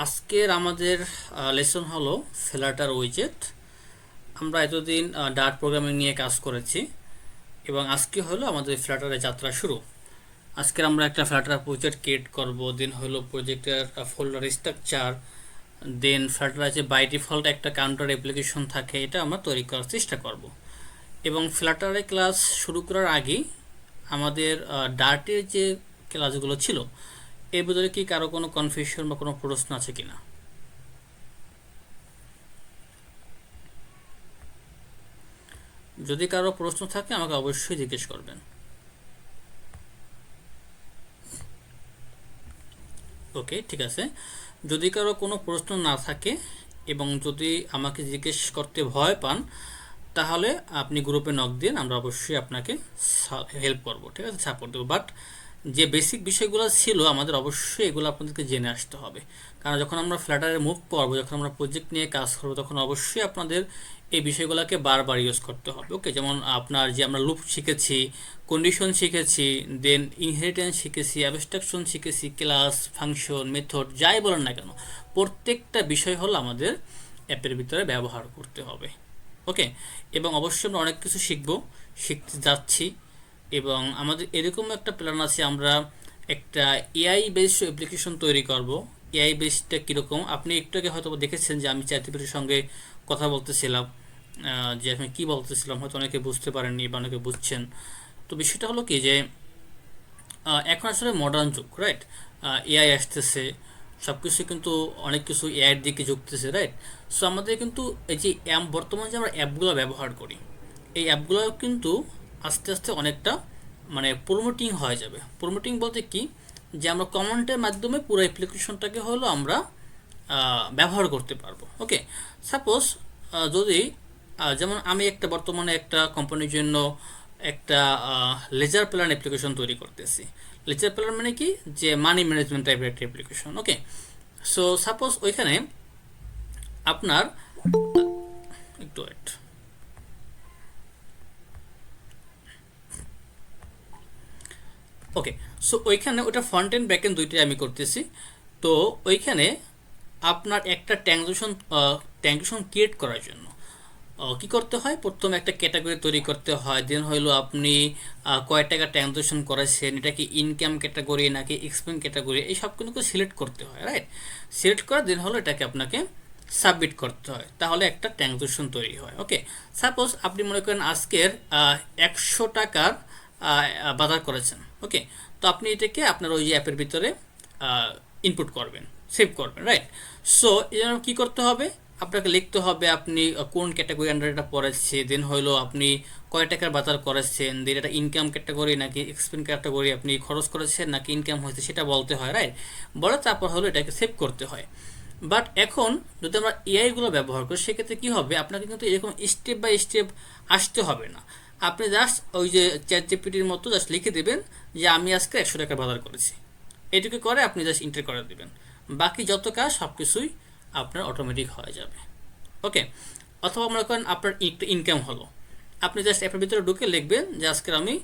আজকের আমাদের লেসন হলো ফ্লাটার উইজেট। আমরা এতদিন ডার্ট প্রোগ্রামিং নিয়ে কাজ করেছি এবং আজকে হলো আমাদের ফ্লাটারের যাত্রা শুরু। আজকের আমরা একটা ফ্লাটার প্রজেক্ট ক্রিয়েট করব, দেন হলো প্রজেক্টের ফোল্ডার স্ট্রাকচার, দেন ফ্লাটার আছে বাই ডিফল্ট একটা কাউন্টার অ্যাপ্লিকেশন থাকে, এটা আমরা তৈরি করার চেষ্টা করব। এবং ফ্লাটারের ক্লাস শুরু করার আগেই আমাদের ডার্টের যে ক্লাসগুলো ছিল এর ভিতরে কি কারো কোনো কনফিউশন বা কোনো প্রশ্ন আছে কিনা? যদি কারো প্রশ্ন থাকে আমাকে অবশ্যই জিজ্ঞেস করবেন। ওকে, ঠিক আছে। যদি কারো কোনো প্রশ্ন না থাকে এবং যদি আমাকে জিজ্ঞেস করতে ভয় পান তাহলে আপনি গ্রুপে নক দিন, আমরা অবশ্যই আপনাকে হেল্প করব, ঠিক আছে, সাপোর্ট দেবো। বাট যে বেসিক বিষয়গুলো ছিল আমাদের অবশ্যই এগুলো আপনাদেরকে জেনে আসতে হবে, কারণ যখন আমরা ফ্ল্যাটারে মুভ করবো, যখন আমরা প্রজেক্ট নিয়ে কাজ করবো, তখন অবশ্যই আপনাদের এই বিষয়গুলোকে বারবার ইউজ করতে হবে। ওকে, যেমন আপনার যে আমরা লুপ শিখেছি, কন্ডিশন শিখেছি, দেন ইনহেরিটেন্স শিখেছি, অ্যাবস্ট্রাকশন শিখেছি, ক্লাস, ফাংশন, মেথড, যাই বলেন না কেন, প্রত্যেকটা বিষয় হলো আমাদের অ্যাপের ভিতরে ব্যবহার করতে হবে। ওকে, এবং অবশ্যই আমরা অনেক কিছু শিখতে যাচ্ছি এবং আমাদের এরকম একটা প্ল্যান আছে, আমরা একটা এআই বেসড অ্যাপ্লিকেশন তৈরি করব। এআই বেসডটা কীরকম আপনি একটু আগে হয়তো দেখেছেন যে আমি চ্যাটজিপিটির সঙ্গে কথা বলতেছিলাম, যে আমি কী বলতেছিলাম হয়তো অনেকে বুঝতে পারেননি বা অনেকে বুঝছেন। তো বিষয়টা হলো কি যে এখন আসলে মডার্ন যুগ, রাইট? এআই আসতেছে, সব কিছু কিন্তু অনেক কিছু এআইয়ের দিকে ঝুঁকতেছে, রাইট? সো আমাদের কিন্তু এই যে বর্তমানে যে আমরা অ্যাপগুলো ব্যবহার করি, এই অ্যাপগুলো কিন্তু আস্তে আস্তে অনেকটা মানে প্রমোটিং হয়ে যাবে। প্রমোটিং বলতে কি, যে আমরা কমেন্টের মাধ্যমে পুরো অ্যাপ্লিকেশনটাকে হলো আমরা ব্যবহার করতে পারবো। ওকে, সাপোজ যদি যেমন আমি একটা বর্তমানে একটা কোম্পানির জন্য একটা লেজার প্ল্যান অ্যাপ্লিকেশন তৈরি করতেছি। লেজার প্ল্যান মানে কি, যে মানি ম্যানেজমেন্ট টাইপের একটা অ্যাপ্লিকেশন। ওকে, সো সাপোজ ওইখানে আপনার একটু ওয়েট। ওকে, সো ওইখানে ওটা ফ্রন্ট এন্ড ব্যাক এন্ড দুইটাই আমি করতেছি। তো ওইখানে আপনার একটা ট্যাঙ্কশন ক্রিয়েট করার জন্য কি করতে হয়, প্রথমে একটা ক্যাটাগরি তৈরি করতে হয়। দেন হইলো আপনি কয় টাকা ট্রানজাকশন করেছেন, এটা কি ইনকাম ক্যাটাগরি নাকি এক্সপেন্স ক্যাটাগরি, এই সব কিন্তু সিলেক্ট করতে হয়, রাইট? সিলেক্ট করে দেন হলো এটাকে আপনাকে সাবমিট করতে হয়, তাহলে একটা ট্রানজাকশন তৈরি হয়। ওকে, সাপোজ আপনি মনে করেন আজকের 100 টাকার বাজার করেছেন। ওকে, তো আপনি এটাকে আপনার ওই যে অ্যাপের ভিতরে ইনপুট করবেন, সেভ করবেন, রাইট? সো এই জন্য কী করতে হবে, আপনাকে লিখতে হবে আপনি কোন ক্যাটাগরি আন্ডার এটা পড়েছে, দেন হইলো আপনি কয় টাকার বাজার করেছেন, দেন এটা ইনকাম ক্যাটাগরি নাকি এক্সপেন্স ক্যাটাগরি আপনি খরচ করেছেন নাকি ইনকাম হয়েছে সেটা বলতে হয়, রাইট? বলে তারপর হলো এটাকে সেভ করতে হয়। বাট এখন যদি আমরা এআইগুলো ব্যবহার করি সেক্ষেত্রে কী হবে, আপনাকে কিন্তু এরকম স্টেপ বাই স্টেপ আসতে হবে না। আপনি জাস্ট ওই যে চ্যাট জিপিটির মতো জাস্ট লিখে দেবেন যে আমি আজকে 100 টাকা বাজার করেছি, এটুকু করে আপনি জাস্ট এন্টার করে দেবেন, বাকি যত কাজ সব কিছুই আপনার অটোমেটিক হয়ে যাবে। ওকে, অথবা মনে করেন আপনার একটা ইনকাম হলো, আপনি জাস্ট অ্যাপের ভিতরে ঢুকে লিখবেন যে আজকের আমি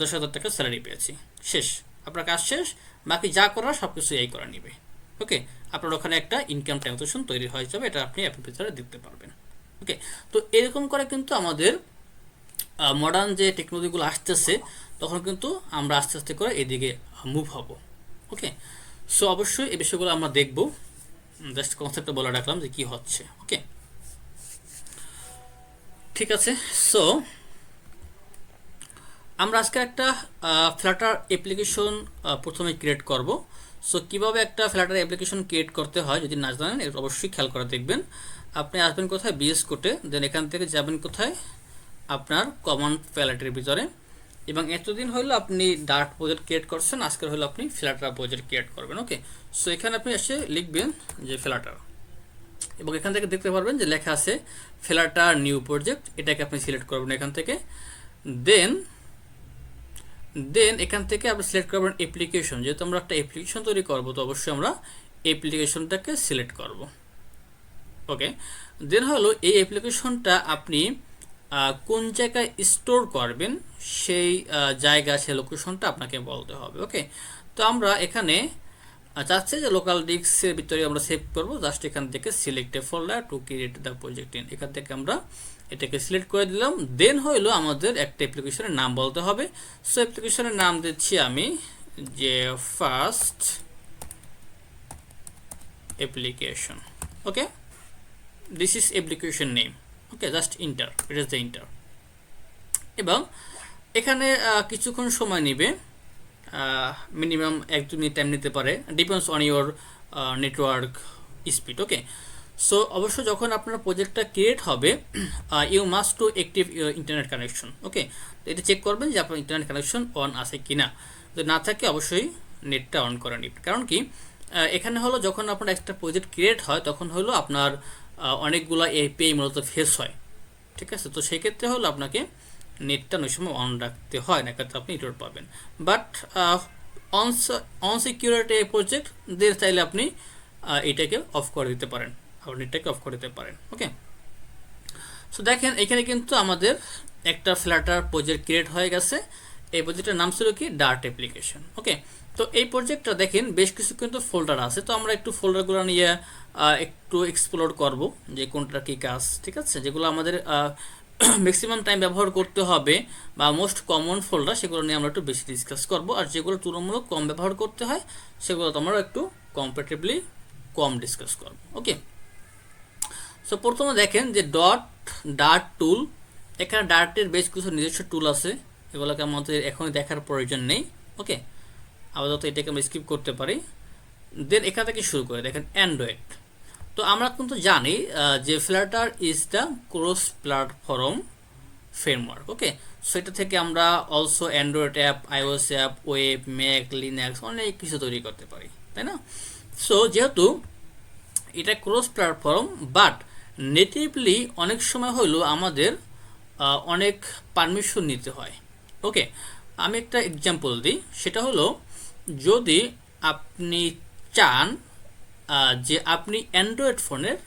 10,000 টাকা স্যালারি পেয়েছি, শেষ, আপনার কাজ শেষ, বাকি যা করার সব কিছু এই করে নিবে। ওকে, আপনার ওখানে একটা ইনকাম ট্রানজাকশন তৈরি হয়ে যাবে, এটা আপনি অ্যাপের ভিতরে দেখতে পারবেন। ওকে, তো এরকম করে কিন্তু আমাদের মডার্ন যে টেকনোলজিগুলো আসতেছে তখন কিন্তু আমরা আস্তে আস্তে করে এদিকে মুভ হব। ওকে, সো অবশ্যই এই বিষয়গুলো আমরা দেখব, জাস্ট কনসেপ্টটা বলে রাখলাম যে কি হচ্ছে। ওকে, ঠিক আছে। সো আমরা আজকে একটা ফ্ল্যাটার অ্যাপ্লিকেশন প্রথমে ক্রিয়েট করব। সো কীভাবে একটা ফ্ল্যাটার অ্যাপ্লিকেশন ক্রিয়েট করতে হয় যদি না জানেন, এটা অবশ্যই খেয়াল করে দেখবেন। আপনি আসবেন কোথায়, বিএস কোডে, দেন এখান থেকে যাবেন কোথায়, আপনার কমন প্যালেটের ভিতরে, এবং এতদিন হলো আপনি ডার্ট প্রজেক্ট ক্রিয়েট করছেন, আজকের হলো আপনি ফ্ল্যাটার প্রজেক্ট ক্রিয়েট করবেন। ওকে, সো এখানে আপনি এসে লিখবেন যে ফ্ল্যাটার, এবং এখান থেকে দেখতে পারবেন যে লেখা আছে ফ্ল্যাটার নিউ প্রজেক্ট, এটাকে আপনি সিলেক্ট করবেন এখান থেকে। দেন দেন এখান থেকে আপনি সিলেক্ট করবেন অ্যাপ্লিকেশন, যেহেতু আমরা একটা অ্যাপ্লিকেশন তৈরি করবো তো অবশ্যই আমরা অ্যাপ্লিকেশনটাকে সিলেক্ট করব। ওকে, দেন হলো এই অ্যাপ্লিকেশনটা আপনি কোন জায়গায় স্টোর করবেন সেই জায়গা, সেই লোকেশনটা আপনাকে বলতে হবে। ওকে, তো আমরা এখানে চাচ্ছে যে লোকাল ডিস্কের ভিতরে আমরা সেভ করব, জাস্ট এখান থেকে select A folder to create the project in, এখান থেকে আমরা এটাকে সিলেক্ট করে দিলাম। দেন হইলো আমাদের একটা অ্যাপ্লিকেশনের নাম বলতে হবে। সো অ্যাপ্লিকেশনের নাম দিচ্ছি আমি যে first application. Okay, this is application name. Okay, just inter, it is the inter. এবং এখানে কিছুক্ষণ সময় নেবে, মিনিমাম 1-2 মিনিট টাইম নিতে পারে, depends on your network speed. Okay, so অবশ্য যখন আপনার প্রজেক্টটা ক্রিয়েট হবে you must to active your internet connection. Okay, তো এটা চেক করবেন যে আপনার ইন্টারনেট কানেকশন অন আছে কিনা, যদি না থাকে অবশ্যই নেটটা অন করে নিন। কারণ কি এখানে হলো যখন আপনার একটা প্রজেক্ট ক্রিয়েট হয় তখন হলো আপনার অনেকগুলো এপিআই মূলত ফেস হয়, ঠিক আছে। তো সেই ক্ষেত্রে হলো আপনাকে নেটটা অনেক সময় অন রাখতে হয়, না ক্ষেত্রে আপনি এরর পাবেন। বাট অন সিকিউরিটি প্রজেক্ট দের চাইলে আপনি এটাকে অফ করে দিতে পারেন, আবার নেটটাকে অফ করে দিতে পারেন। ওকে, সো দেখেন এখানে কিন্তু আমাদের একটা ফ্ল্যাটার প্রজেক্ট ক্রিয়েট হয়ে গেছে। এই প্রজেক্টের নাম ছিল কি ডার্ট অ্যাপ্লিকেশন। ওকে, তো এই প্রজেক্টটা দেখেন বেশ কিছু কিন্তু ফোল্ডার আছে, তো আমরা একটু ফোল্ডারগুলো নিয়ে একটু এক্সপ্লোর করব যে কোনটা কী কাজ, ঠিক আছে। যেগুলো আমাদের ম্যাক্সিমাম টাইম ব্যবহার করতে হবে বা মোস্ট কমন ফোল্ডার, সেগুলো নিয়ে আমরা একটু বেশি ডিসকাস করব। আর যেগুলো তুলনামূলক কম ব্যবহার করতে হয় সেগুলো তো আমরা একটু কম্পারেটিভলি কম ডিসকাস করব। ওকে, সো প্রথমে দেখেন যে ডার্ট টুল, এখানে ডার্টের বেশ কিছু নিজস্ব টুল আছে, এগুলোকে আমাদের এখনই দেখার প্রয়োজন নেই। ওকে, আপাতত এটাকে আমরা স্কিপ করতে পারি। দেন এখান থেকে শুরু করে দেখেন অ্যান্ড্রয়েড। তো আমরা কিন্তু জানি যে Flutter is the cross platform framework. Okay, সেটা থেকে আমরা also Android app, iOS app, web, Mac, Linux অনেক কিছু তৈরি করতে পারি, তাই না। সো যেহেতু এটা ক্রস প্ল্যাটফর্ম, বাট নেটিভলি অনেক সময় হলো আমাদের অনেক পারমিশন নিতে হয়। ওকে, আমি একটা এক্সাম্পল দিই, সেটা হলো যদি আপনি চান যে আপনি অ্যান্ড্রয়েড ফোনের,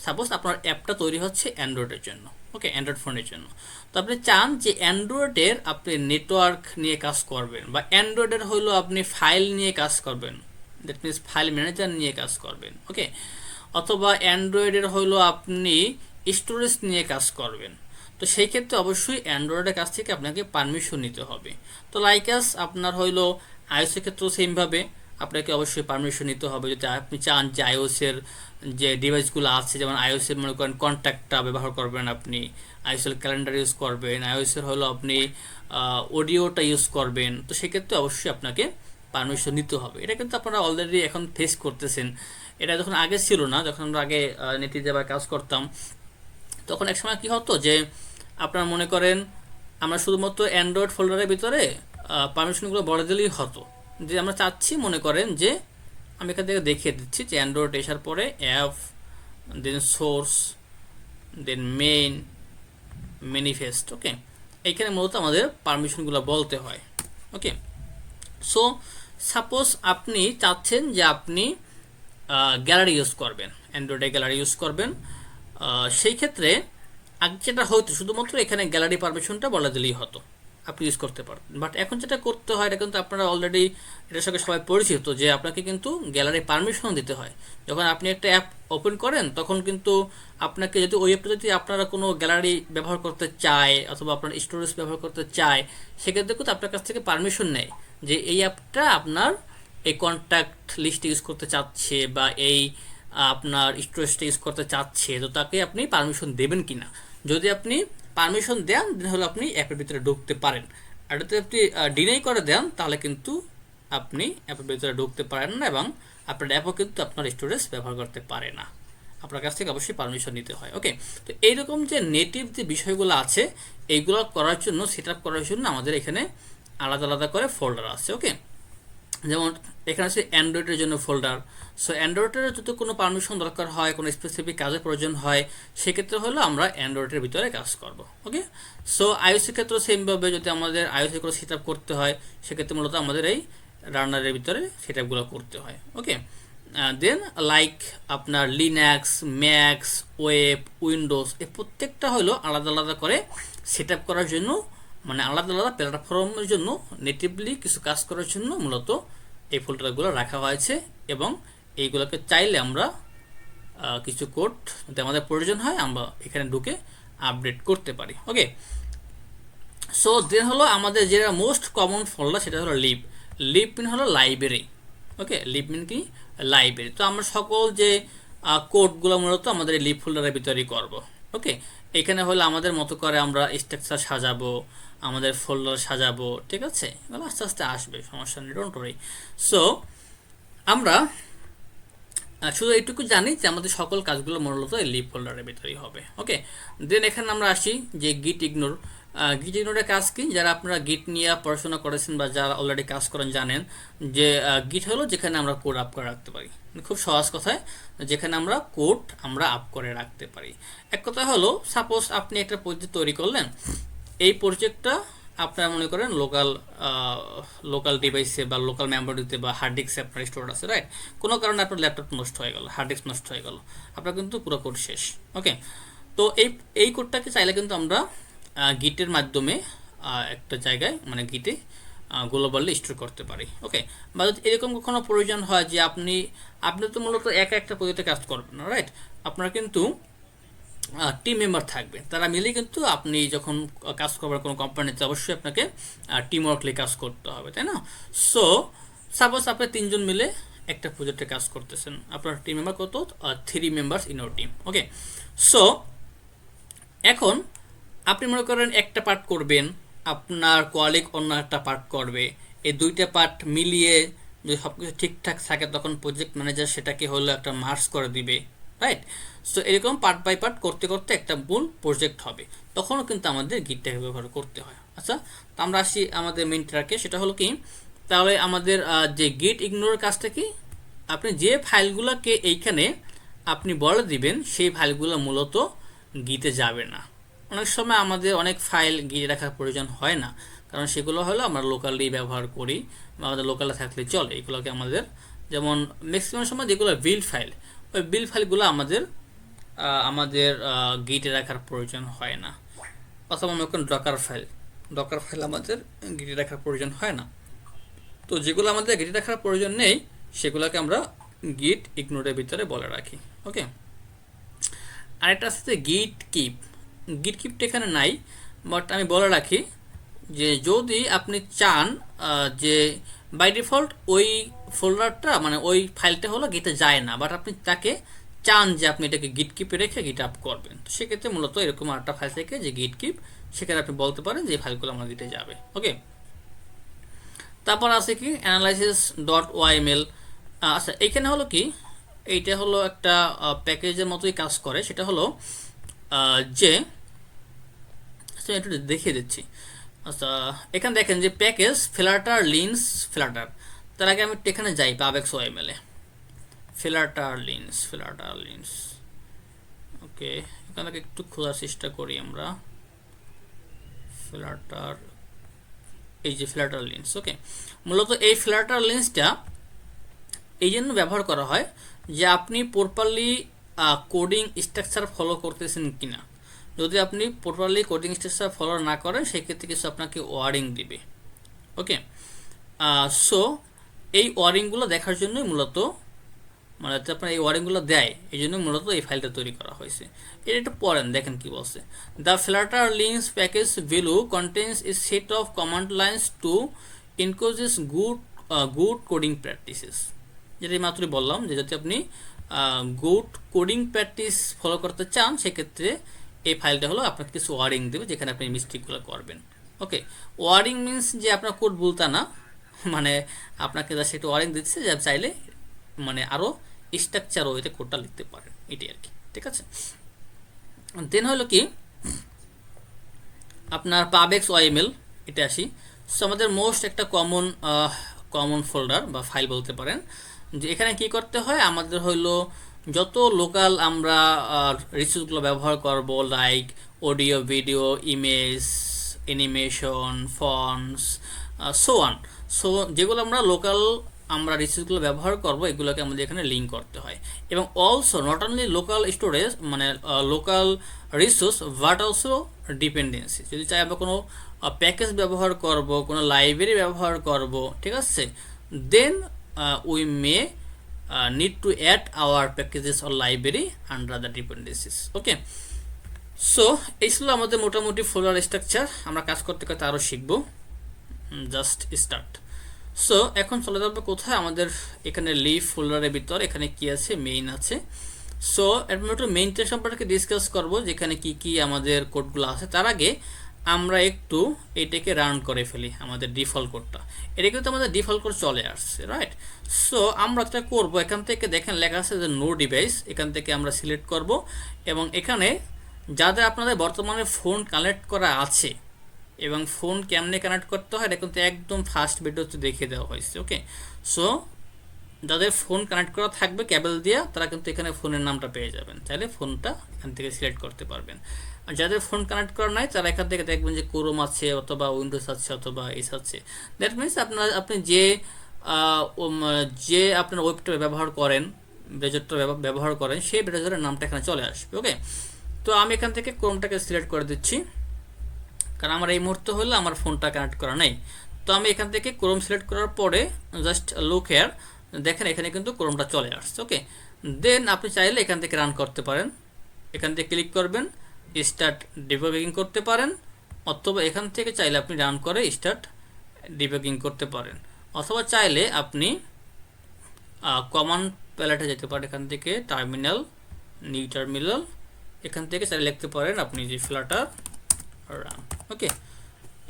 সাপোজ আপনার অ্যাপটা তৈরি হচ্ছে অ্যান্ড্রয়েডের জন্য, ওকে, অ্যান্ড্রয়েড ফোনের জন্য, তো আপনি চান যে অ্যান্ড্রয়েডের আপনি নেটওয়ার্ক নিয়ে কাজ করবেন, বা অ্যান্ড্রয়েডের হইলো আপনি ফাইল নিয়ে কাজ করবেন, দ্যাট মিনস ফাইল ম্যানেজার নিয়ে কাজ করবেন। ওকে, অথবা অ্যান্ড্রয়েডের হইলো আপনি স্টোরেজ নিয়ে কাজ করবেন, তো সেই ক্ষেত্রে অবশ্যই অ্যান্ড্রয়েডের কাছ থেকে আপনাকে পারমিশন নিতে হবে। তো লাইকাস আপনার হইলো আইওএসের ক্ষেত্রেও সেমভাবে আপনাকে অবশ্যই পারমিশন নিতে হবে। যদি আপনি চান যে আইওএসের যে ডিভাইসগুলো আছে, যেমন আইওএসের মনে করেন কন্ট্যাক্টটা ব্যবহার করবেন, আপনি আইওএসের ক্যালেন্ডার ইউজ করবেন, আইওএসের হলো আপনি অডিওটা ইউজ করবেন, তো সেক্ষেত্রে অবশ্যই আপনাকে পারমিশন নিতে হবে। এটা কিন্তু আপনারা অলরেডি এখন ফেস করতেছেন, এটা যখন আগে ছিল না, যখন আমরা আগে নেটে যাবার কাজ করতাম তখন একসময় কী হতো যে আপনারা মনে করেন আমরা শুধুমাত্র অ্যান্ড্রয়েড ফোল্ডারের ভিতরে পারমিশনগুলো বলে দিলেই হতো। যে আমরা চাচ্ছি, মনে করেন যে আমি এখান থেকে দেখিয়ে দিচ্ছি যে অ্যান্ড্রয়েড আসার পরে অ্যাপ, দেন সোর্স, দেন মেইন, ম্যানিফেস্ট। ওকে, এইখানে মূলত আমাদের পারমিশনগুলো বলতে হয়। ওকে, সো সাপোজ আপনি চাচ্ছেন যে আপনি গ্যালারি ইউজ করবেন, অ্যান্ড্রয়েডে গ্যালারি ইউজ করবেন, সেই ক্ষেত্রে আগে যেটা হতো শুধুমাত্র এখানে গ্যালারি পারমিশনটা বলে দিলেই হতো, আপনি ইউজ করতে পারতেন। বাট এখন যেটা করতে হয়, এটা কিন্তু আপনারা অলরেডি এটার সঙ্গে সবাই পরিচিত, যে আপনাকে কিন্তু গ্যালারি পারমিশন দিতে হয়। যখন আপনি একটা অ্যাপ ওপেন করেন তখন কিন্তু আপনাকে যদি ওই অ্যাপটা যদি আপনারা কোনো গ্যালারি ব্যবহার করতে চায় অথবা আপনার স্টোরেজ ব্যবহার করতে চায়, সেক্ষেত্রে কিন্তু আপনার কাছ থেকে পারমিশন নেয় যে এই অ্যাপটা আপনার এই কন্ট্যাক্ট লিস্ট ইউজ করতে চাচ্ছে বা এই আপনার স্টোরেজটা ইউজ করতে চাচ্ছে, তো তাকে আপনি পারমিশন দেবেন কিনা। যদি আপনি পারমিশন দেন তাহলে আপনি অ্যাপের ভিতরে ঢুকতে পারেন, আর যদি আপনি ডিনাই করে দেন তাহলে কিন্তু আপনি অ্যাপের ভিতরে ঢুকতে পারেন না, এবং আপনার অ্যাপও কিন্তু আপনার স্টোরেজ ব্যবহার করতে পারে না, আপনার কাছ থেকে অবশ্যই পারমিশন নিতে হয়। ওকে, তো এইরকম যে নেটিভ যে বিষয়গুলো আছে এইগুলো করার জন্য, সেট আপ করার জন্য আমাদের এখানে আলাদা আলাদা করে ফোল্ডার আছে। ওকে, যেমন এখানে আছে অ্যান্ড্রয়েডের জন্য ফোল্ডার। সো অ্যান্ড্রয়েডের যদি কোনো পারমিশন দরকার হয়, কোনো স্পেসিফিক কাজের প্রয়োজন হয়, সেক্ষেত্রে হলো আমরা অ্যান্ড্রয়েডের ভিতরে কাজ করব। ওকে, সো আইওএসের ক্ষেত্রে সেমভাবে যদি আমাদের আইওএসের কোনো সেট আপ করতে হয়, সেক্ষেত্রে মূলত আমাদের এই রানারের ভিতরে সেট আপগুলো করতে হয়। ওকে, দেন লাইক আপনার লিনাক্স, ম্যাক্স, ওয়েব, উইন্ডোজ, এই প্রত্যেকটা হলো আলাদা আলাদা করে সেট আপ করার জন্য, মানে আলাদা আলাদা প্ল্যাটফর্মের জন্য নেটিভলি কিছু কাজ করার জন্য মূলত এই ফোল্ডারগুলো রাখা হয়েছে এবং এইগুলোকে চাইলে আমরা কিছু কোড যদি আমাদের প্রয়োজন হয় আমরা এখানে ঢুকে আপডেট করতে পারি। ওকে, সো দেন হলো আমাদের যেটা মোস্ট কমন ফোল্ডার সেটা হলো লিব। লিব মিন হলো লাইব্রেরি। ওকে, লিব মিন কি লাইব্রেরি। তো আমরা সকল যে কোডগুলো মূলত আমাদের এই লিব ফোল্ডারের ভিতরেই করব। ওকে, এখানে হলো আমাদের মতো করে আমরা স্ট্রাকচার সাজাবো, আমাদের ফোল্ডার সাজাবো, ঠিক আছে, এগুলো আস্তে আস্তে আসবে, সমস্যা নেই, ডোন্ট ওয়ারি। সো আমরা শুধু এইটুকু জানি যে আমাদের সকল কাজগুলো মূলত এই লিব ফোল্ডারের ভিতরেই হবে। ওকে, দেন এখানে আমরা আসি যে গিট ইগনোর। গিট ইগনোরের কাজ কি? যারা আপনারা গিট নিয়ে পড়াশোনা করেছেন বা যারা অলরেডি কাজ করেন জানেন যে গিট হলো যেখানে আমরা কোড আপ করে রাখতে পারি। খুব সহজ কথায়, যেখানে আমরা কোড আপ করে রাখতে পারি। এক কথা হলো, সাপোজ আপনি একটা প্রজেক্ট তৈরি করলেন, এই প্রজেক্টটা আপনারা মনে করেন লোকাল ডিভাইসে বা লোকাল মেমোরিতে বা হার্ড ডিস্কে আপনার স্টোর আছে, রাইট? কোনো কারণে আপনার ল্যাপটপ নষ্ট হয়ে গেল, হার্ড ডিস্ক নষ্ট হয়ে গেল, আপনার কিন্তু পুরো কোড শেষ। ওকে, তো এই কোডটাকে চাইলে কিন্তু আমরা গিটের মাধ্যমে একটা জায়গায় মানে গিটে গ্লোবালি স্টোর করতে পারি। ওকে, বা যদি এরকম কখনো প্রয়োজন হয় যে আপনি তো মূলত একা একটা প্রজেক্টে কাজ করবেন না, রাইট? আপনার কিন্তু টিম মেম্বার থাকবে, তারা মিলেই কিন্তু আপনি যখন কাজ করবেন কোনো কোম্পানিতে অবশ্যই আপনাকে টিম ওয়ার্কলি কাজ করতে হবে, তাই না? সো সাপোজ আপনি 3 জন মিলে একটা প্রজেক্টে কাজ করতেছেন, আপনার টিম মেম্বার কত? 3 members in your team. Okay, so এখন আপনি মনে করেন একটা পার্ট করবেন, আপনার কোয়ালিক অন্য একটা পার্ট করবে, এই দুইটা পার্ট মিলিয়ে যদি সব কিছু ঠিকঠাক থাকে তখন প্রজেক্ট ম্যানেজার সেটাকে হলো একটা মার্জ করে দিবে, রাইট? সো এরকম পার্ট বাই পার্ট করতে করতে একটা মূল প্রজেক্ট হবে, তখনও কিন্তু আমাদের গিটটাকে ব্যবহার করতে হয়। আচ্ছা, তো আমরা আসি আমাদের মেইন ট্র্যাকে, সেটা হলো কি, তাহলে আমাদের যে গিট ইগনোরের কাজটা কি, আপনি যে ফাইলগুলোকে এইখানে আপনি বলে দিবেন সেই ফাইলগুলো মূলত গিটে যাবে না। অনেক সময় আমাদের অনেক ফাইল গিটে রাখার প্রয়োজন হয় না, কারণ সেগুলো হলো আমরা লোকালি ব্যবহার করি বা আমাদের লোকালে থাকলে চলে। এগুলোকে আমাদের যেমন ম্যাক্সিমাম সময় যেগুলো বিল্ড ফাইল, ওই বিল্ড ফাইলগুলো আমাদের গিটে রাখার প্রয়োজন হয় না। অথবা মনে করেন ডকার ফাইল আমাদের গিটে রাখার প্রয়োজন হয় না। তো যেগুলো আমাদের গিটে রাখার প্রয়োজন নেই সেগুলোকে আমরা গিট ইগনোরের ভিতরে বলে রাখি। ওকে, আরেকটা আছে গিট কিপটা এখানে নাই, বাট আমি বলে রাখি যে যদি আপনি চান যে বাই ডিফল্ট ওই ফোল্ডারটা মানে ওই ফাইলটা হলো গিটে যায় না, বাট আপনি তাকে চান যে আপনি এটাকে গিট কিপে রেখে গিট আপ করবেন, তো সেক্ষেত্রে মূলত এরকম একটা ফাইল থেকে যে গিট কিপ, সেখানে আপনি বলতে পারেন যে এই ফাইলগুলো আমার গিটে যাবে। ওকে, তারপর আছে কি অ্যানালাইসিস ডট ওয়াইএমএল। আচ্ছা, এইখানে হলো কি, এইটা হলো একটা প্যাকেজের মতোই কাজ করে। সেটা হলো যে একটু দেখিয়ে দিচ্ছি। আচ্ছা, এখানে দেখেন যে প্যাকেজ ফ্লাটার লিন্স ফ্লাটার, তার আগে আমি এখানে যাই পাবেক্স ওয়াইএমএল এ, ফ্লাটার লিন্স। ওকে, এখানে একটু খোঁজার চেষ্টা করি আমরা, ফ্লাটার, এই যে ফ্লাটার লিন্স। ওকে, মূলত এই ফ্লাটার লিন্সটা এই জন্য ব্যবহার করা হয় যে আপনি প্রপারলি কোডিং স্ট্রাকচার ফলো করতেছেন কিনা। যদি আপনি প্রপারলি কোডিং স্ট্রাকচার ফলো না করেন সেক্ষেত্রে কিছু আপনাকে ওয়ারিং দিবে। ওকে, সো এই ওয়ারিংগুলো দেখার জন্যই মূলত মানে আপনার এই ওয়ারিংগুলো দেয়, এই জন্য মূলত এই ফাইলটা তৈরি করা হয়েছে। এটা একটু পড়েন, দেখেন কি বলছে। The Flutter lints package value contains a set of command lines to encourages good coding practices. যেটা মাত্রই বললাম যে যদি আপনি গুড কোডিং প্র্যাকটিস ফলো করতে চান সেক্ষেত্রে এই ফাইলটা হলো আপনাকে কিছু ওয়ারিং দেবে যেখানে আপনি মিস্টেকগুলো করবেন। ওকে, ওয়ারিং মিনস যে আপনার কোড বলতে না, মানে আপনাকে সেটা ওয়ারিং দিচ্ছে যে চাইলে মানে আরও স্ট্রাকচার ওইতে কোডটা লিখতে পারেন, এটাই আর কি। ঠিক আছে, দেন হলো কি আপনার পাবেক্স ওয়াইএমএল, এটা আসি। সো আমাদের মোস্ট একটা কমন ফোল্ডার বা ফাইল বলতে পারেন। যে এখানে কি করতে হয়, আমাদের হইলো যত লোকাল আমরা রিসোর্সগুলো ব্যবহার করব, like audio, video, image, animation, fonts, so যেগুলো আমরা লোকাল রিসোর্সগুলো ব্যবহার করব এগুলোকে আমাদের এখানে লিঙ্ক করতে হয়। এবং also not only local storage মানে local resource but also dependency. যদি চাই আমরা কোনো প্যাকেজ ব্যবহার করব, কোনো লাইব্রেরি ব্যবহার করব, ঠিক আছে, দেন we may need to add our packages or library under the dependencies. Okay, so এই ছিল আমাদের মোটামুটি ফোল্ডার স্ট্রাকচার। আমরা কাজ করতে করতে আরও শিখব। Just start. সো এখন চলে যাবে কোথায়, আমাদের এখানে লিভ ফোল্ডারের ভিতর এখানে কি আছে, মেইন আছে। সো এখন একটু মেইনটা সম্পর্কে ডিসকাস করব, যেখানে কি কি আমাদের কোডগুলো আছে। তার আগে আমরা একটু এটাকে রান করে ফেলি, আমাদের ডিফল্ট কোডটা। এটা কিন্তু আমাদের ডিফল্ট কোড চলে আসছে, রাইট। সো আমরা যেটা করবো, এখান থেকে দেখেন লেখা আছে যে নো ডিভাইস, এখান থেকে আমরা সিলেক্ট করব এবং এখানে যাদের আপনাদের বর্তমানে ফোন কানেক্ট করা আছে এবং ফোন কেমনে কানেক্ট করতে হয় এটা কিন্তু একদম ফার্স্ট ভিডিওতে দেখিয়ে দেওয়া হয়েছে। ওকে, সো যাদের ফোন কানেক্ট করা থাকবে কেবল দিয়ে, তারা কিন্তু এখানে ফোনের নামটা পেয়ে যাবেন, চাইলে ফোনটা এখান থেকে সিলেক্ট করতে পারবেন। আর যাদের ফোন কানেক্ট করা নাই তারা এখান থেকে দেখবেন যে ক্রোম আছে অথবা উইন্ডোজ আছে অথবা এস আছে। দ্যাট মিনস আপনি যে আপনার ওয়েবটা ব্যবহার করেন, ব্রাউজারটা ব্যবহার করেন, সেই ব্রাউজারের নামটা এখানে চলে আসবে। ওকে, তো আমি এখান থেকে ক্রোমটাকে সিলেক্ট করে দিচ্ছি, কারণ আমার এই মুহূর্তে হলো আমার ফোনটা কানেক্ট করা নেই। তো আমি এখান থেকে ক্রোম সিলেক্ট করার পরে জাস্ট লুক হেয়ার, দেখেন এখানে কিন্তু ক্রোমটা চলে আসছে। ওকে, দেন আপনি চাইলে এখান থেকে রান করতে পারেন, এখান থেকে ক্লিক করবেন, স্টার্ট ডিবাগিং করতে পারেন, অথবা এখান থেকে চাইলে আপনি রান করে স্টার্ট ডিবাগিং করতে পারেন, অথবা চাইলে আপনি কমান্ড প্যালেটে যেতে পারেন, এখান থেকে টার্মিনাল, নিউ টার্মিনাল, এখান থেকে চাইলে লিখতে পারেন আপনি যে ফ্লাটার রান। ওকে,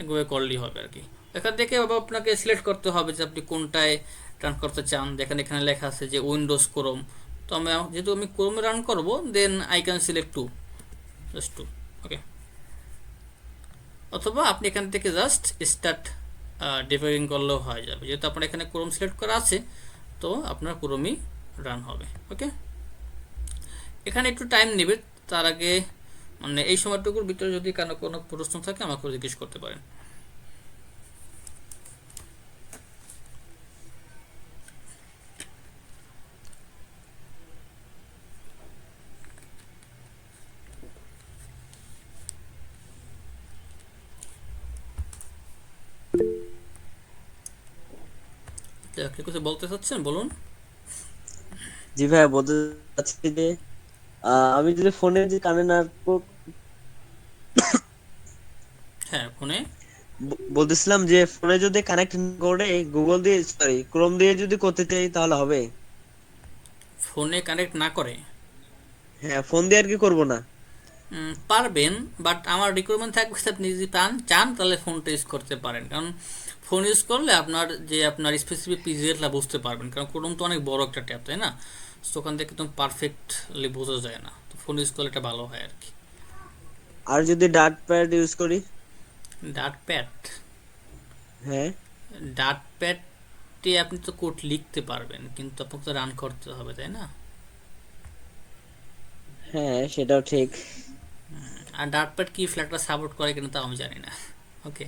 এভাবে করলেই হবে আর কি। এখান থেকে আপনাকে সিলেক্ট করতে হবে যে আপনি কোনটায় রান করতে চান। দেখেন এখানে লেখা আছে যে উইন্ডোজ ক্রোম, তো আমি যেহেতু আমি ক্রোমে রান করব, then I can select two, just two. Okay, অথবা আপনি এখান থেকে জাস্ট স্টার্ট ডিবাগিং করলেও হয়ে যাবে, যেহেতু আপনার এখানে ক্রোম সিলেক্ট করা আছে, তো আপনার ক্রোমই রান হবে। ওকে, এখানে একটু টাইম নেবে, তার আগে মানে এই সময়টুকুর ভিতরে যদি কোনো প্রশ্ন থাকে আমাকে জিজ্ঞেস করতে পারেন। কিছু বলতে চাচ্ছেন, বলুন। জি ভাই, বলতে চাচ্ছি যে আমি যদি ফোনে যে কানে না হ্যাঁ, ফোনে বলতেছিলাম যে ফোনে যদি কানেক্ট করে গুগল দিয়ে, সরি, ক্রোম দিয়ে যদি করতে চাই তাহলে হবে? ফোনে কানেক্ট না করে হ্যাঁ, ফোন দিয়ে আর কি করব না? পারবেন, বাট আমার রিকোয়ারমেন্ট থাকবে আপনি যদি চান তাহলে ফোনটা ইউজ করতে পারেন, কারণ ফোন ইউজ করলে আপনার স্পেসিফিক পিজিএলটা বুঝতে পারবেন, কারণ ক্রোম তো অনেক বড় একটা ট্যাব, তাই না? তো ওখান থেকে একদম পারফেক্টলি বোঝা যায় না, তো ফোন ইউজ করলে এটা ভালো হয় আর কি। আর যদি ডাট প্যাড ইউজ করি? ডাট প্যাড, হ্যাঁ। ডাট প্যাডে আপনি তো কোড লিখতে পারবেন, কিন্তু আপনাকে তো রান করতে হবে, তাই না? হ্যাঁ, সেটাও ঠিক। আর ডাট প্যাড কি ফ্ল্যাটটা সাপোর্ট করে কিনা তা আমি জানি না। ওকে,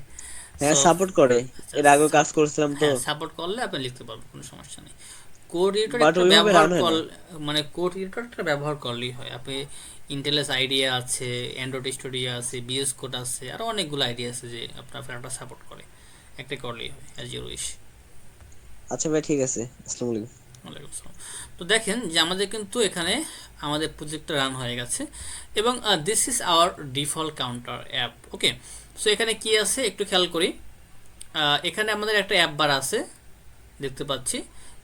হ্যাঁ, সো সাপোর্ট করে। এর আগে কাজ করছিলাম তো। হ্যাঁ, সাপোর্ট করলে আপনি লিখতে পারবেন, কোনো সমস্যা নেই। কোড এডিটর বাট একটা ওইভাবে ব্যবহার রান হয় না। মানে কোড এডিটরটা ব্যবহার করলেই হয়। আপনি ইন্টেলেস আইডিয়া আছে, অ্যান্ড্রয়েড স্টুডিও আছে, বিএস কোড আছে, আরও অনেকগুলো আইডিয়া আছে যে আপনার ফ্ল্যাটটা সাপোর্ট করে, একটা করলেই হয়, অ্যাজ ইউর উইশ। আচ্ছা ভাই, ঠিক আছে। আসসালামু আলাইকুম। ওয়ালাইকুম আসসালাম। তো দেখেন যে আমাদের কিন্তু এখানে আমাদের প্রজেক্টটা রান হয়ে গেছে এবং this is hour default counter app. Okay, so এখানে কি আছে একটু খেয়াল করি। এখানে আমাদের একটা অ্যাপ বার আছে, দেখতে পাচ্ছি।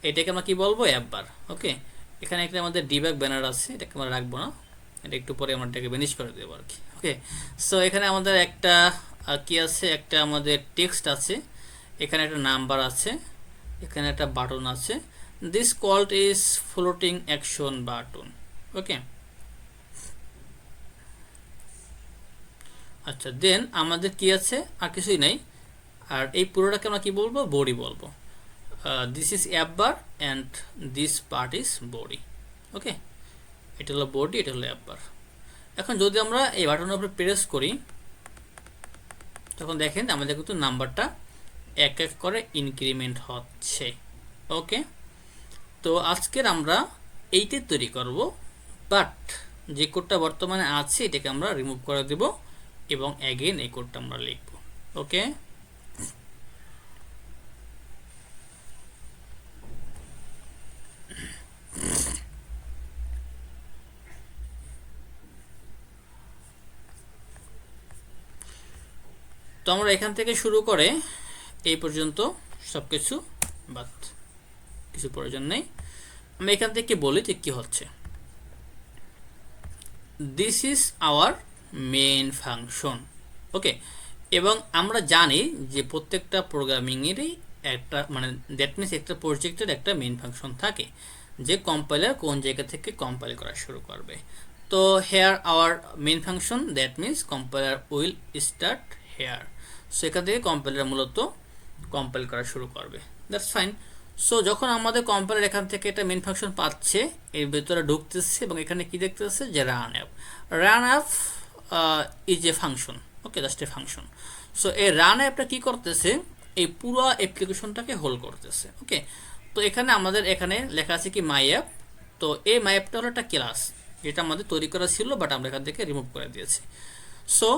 এটাকে আমরা কি বলবো, অ্যাপ বার। ওকে, এখানে একটা আমাদের ডিবাগ ব্যানার আছে, এটাকে আমরা রাখবো না, এটা একটু পরে আমরা এটাকে বেনিশ করে দেবো আর কি। ওকে, সো এখানে আমাদের একটা কি আছে, একটা আমাদের টেক্সট আছে, এখানে একটা নাম্বার আছে, এখানে একটা বাটন আছে। This called is floating action button. Okay, আচ্ছা, দেন আমাদের কি আছে, আর কিছুই নাই। আর এই পুরোটাকে আমরা কি বলবো, বডি বলবো। This is app bar and this part is body. Okay, এটা হলো বডি, এটা হলো অ্যাপ বার। এখন যদি আমরা এই বাটনের উপরে প্রেস করি, তখন দেখেন আমাদের কিন্তু নাম্বারটা এক এক করে ইনক্রিমেন্ট হচ্ছে। ওকে, তো আজকের আমরা এইটাই তৈরি করব, বাট যে কোডটা বর্তমানে আছে এটাকে আমরা রিমুভ করে দেব এবং অ্যাগেন এই কোডটা আমরা লিখব। ওকে, আমরা এখান থেকে শুরু করে এই পর্যন্ত সব কিছু বাদ, কিছু প্রয়োজন নেই। আমি এখান থেকে বলি যে কি হচ্ছে। This is our main function. Okay, এবং আমরা জানি যে প্রত্যেকটা প্রোগ্রামিংয়েরই একটা মানে দ্যাট মিনস একটা প্রজেক্টের একটা মেইন ফাংশন থাকে, যে কম্পাইলার কোন জায়গা থেকে কম্পাইল করা শুরু করবে। তো here our main function, that means compiler will start here. So এখান থেকে কম্পাইলার মূলত কম্পাইল করা শুরু করবে, দ্যাটস ফাইন। সো যখন আমাদের কম্পাইলার এখান থেকে একটা মেইন ফাংশন পাচ্ছে, এর ভিতরে ঢুকতেছে এবং এখানে কি দেখতেছে যে run app. Run app is a function, okay, just a function. So এই রান অ্যাপটা কি করতেছে, এই পুরো অ্যাপ্লিকেশনটাকে হোল্ড করতেছে। ওকে, তো এখানে আমাদের এখানে লেখা আছে কি মাই অ্যাপ। তো এই মাই অ্যাপটা হলো একটা ক্লাস যেটা আমাদের তৈরি করা ছিল, বাট আমরা এখান থেকে রিমুভ করে দিয়েছি। সো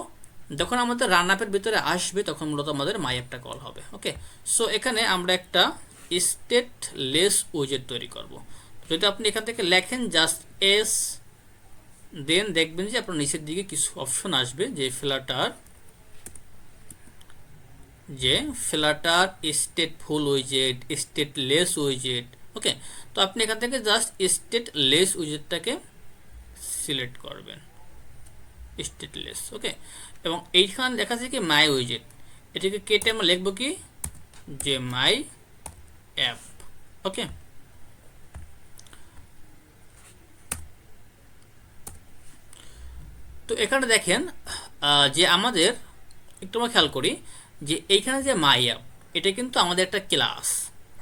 যখন আমাদের রান অ্যাপের ভিতরে আসবে তখন মূলত আমাদের মাই অ্যাপটা কল হবে। ওকে, সো এখানে আমরা একটা স্টেটলেস উইজেট তৈরি করব। যদি আপনি এখান থেকে লেখেন জাস্ট এস, দেন দেখবেন যে আপনার নিচের দিকে কিছু অপশন আসবে, যে ফ্লাটার স্টেটফুল উইজেট, স্টেটলেস উইজেট। ওকে, তো আপনি এখান থেকে জাস্ট স্টেটলেস উইজেটটাকে সিলেক্ট করবেন, স্টেটলেস। ওকে, এবং এইখানে লেখা আছে কি মাই উইজেট, এটাকে কেটে আমরা লিখবো কি যে মাই অ্যাপ। ওকে, তো এখানে দেখেন যে আমাদের একটু আমরা খেয়াল করি যে এইখানে যে মাই অ্যাপ, এটা কিন্তু আমাদের একটা ক্লাস,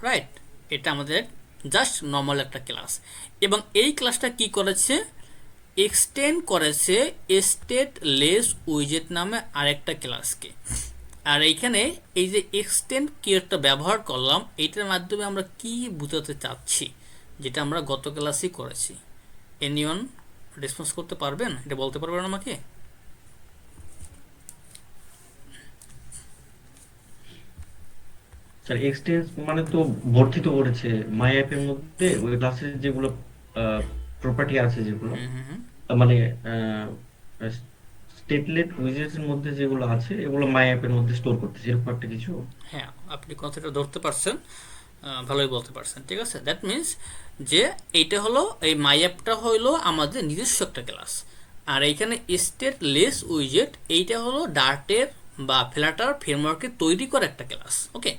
রাইট? এটা আমাদের জাস্ট নর্মাল একটা ক্লাস, এবং এই ক্লাসটা কি করেছে, এক্সটেন্ড করেছে স্টেটলেস উইজেট নামে আরেকটা ক্লাসকে। আর এইখানে এই যে এক্সটেন্ড কিওয়ার্ডটা ব্যবহার করলাম, এইটার মাধ্যমে আমরা কি বোঝাতে চাচ্ছি, যেটা আমরা গত ক্লাসেই করেছি। এনিওয়ান রেসপন্স করতে পারবেন, এটা বলতে পারবেন আমাকে? স্যার এক্সটেন্স মানে তো বর্ধিত করেছে মাই অ্যাপের মধ্যে ওই ক্লাসের যেগুলো প্রপার্টি আছে যেগুলো, হুম হুম হুম। মানে স্টেটলেট উইজেটের মধ্যে যেগুলো আছে এগুলো মাই অ্যাপের মধ্যে স্টোর করতেছে এরকম একটা কিছু। হ্যাঁ, আপনি কথাটা ধরতে পারছেন, ভালোই বলতে পারছেন। ঠিক আছে, দ্যাট মিনস যে এইটা হলো, এই মাই অ্যাপটা হলো আমাদের নিজস্ব একটা ক্লাস, আর এইখানে স্টেটলেস উইজেট এইটা হলো ডার্টের বা ফ্লাটার ফ্রেমওয়ার্কের তৈরি করা একটা ক্লাস। ওকে,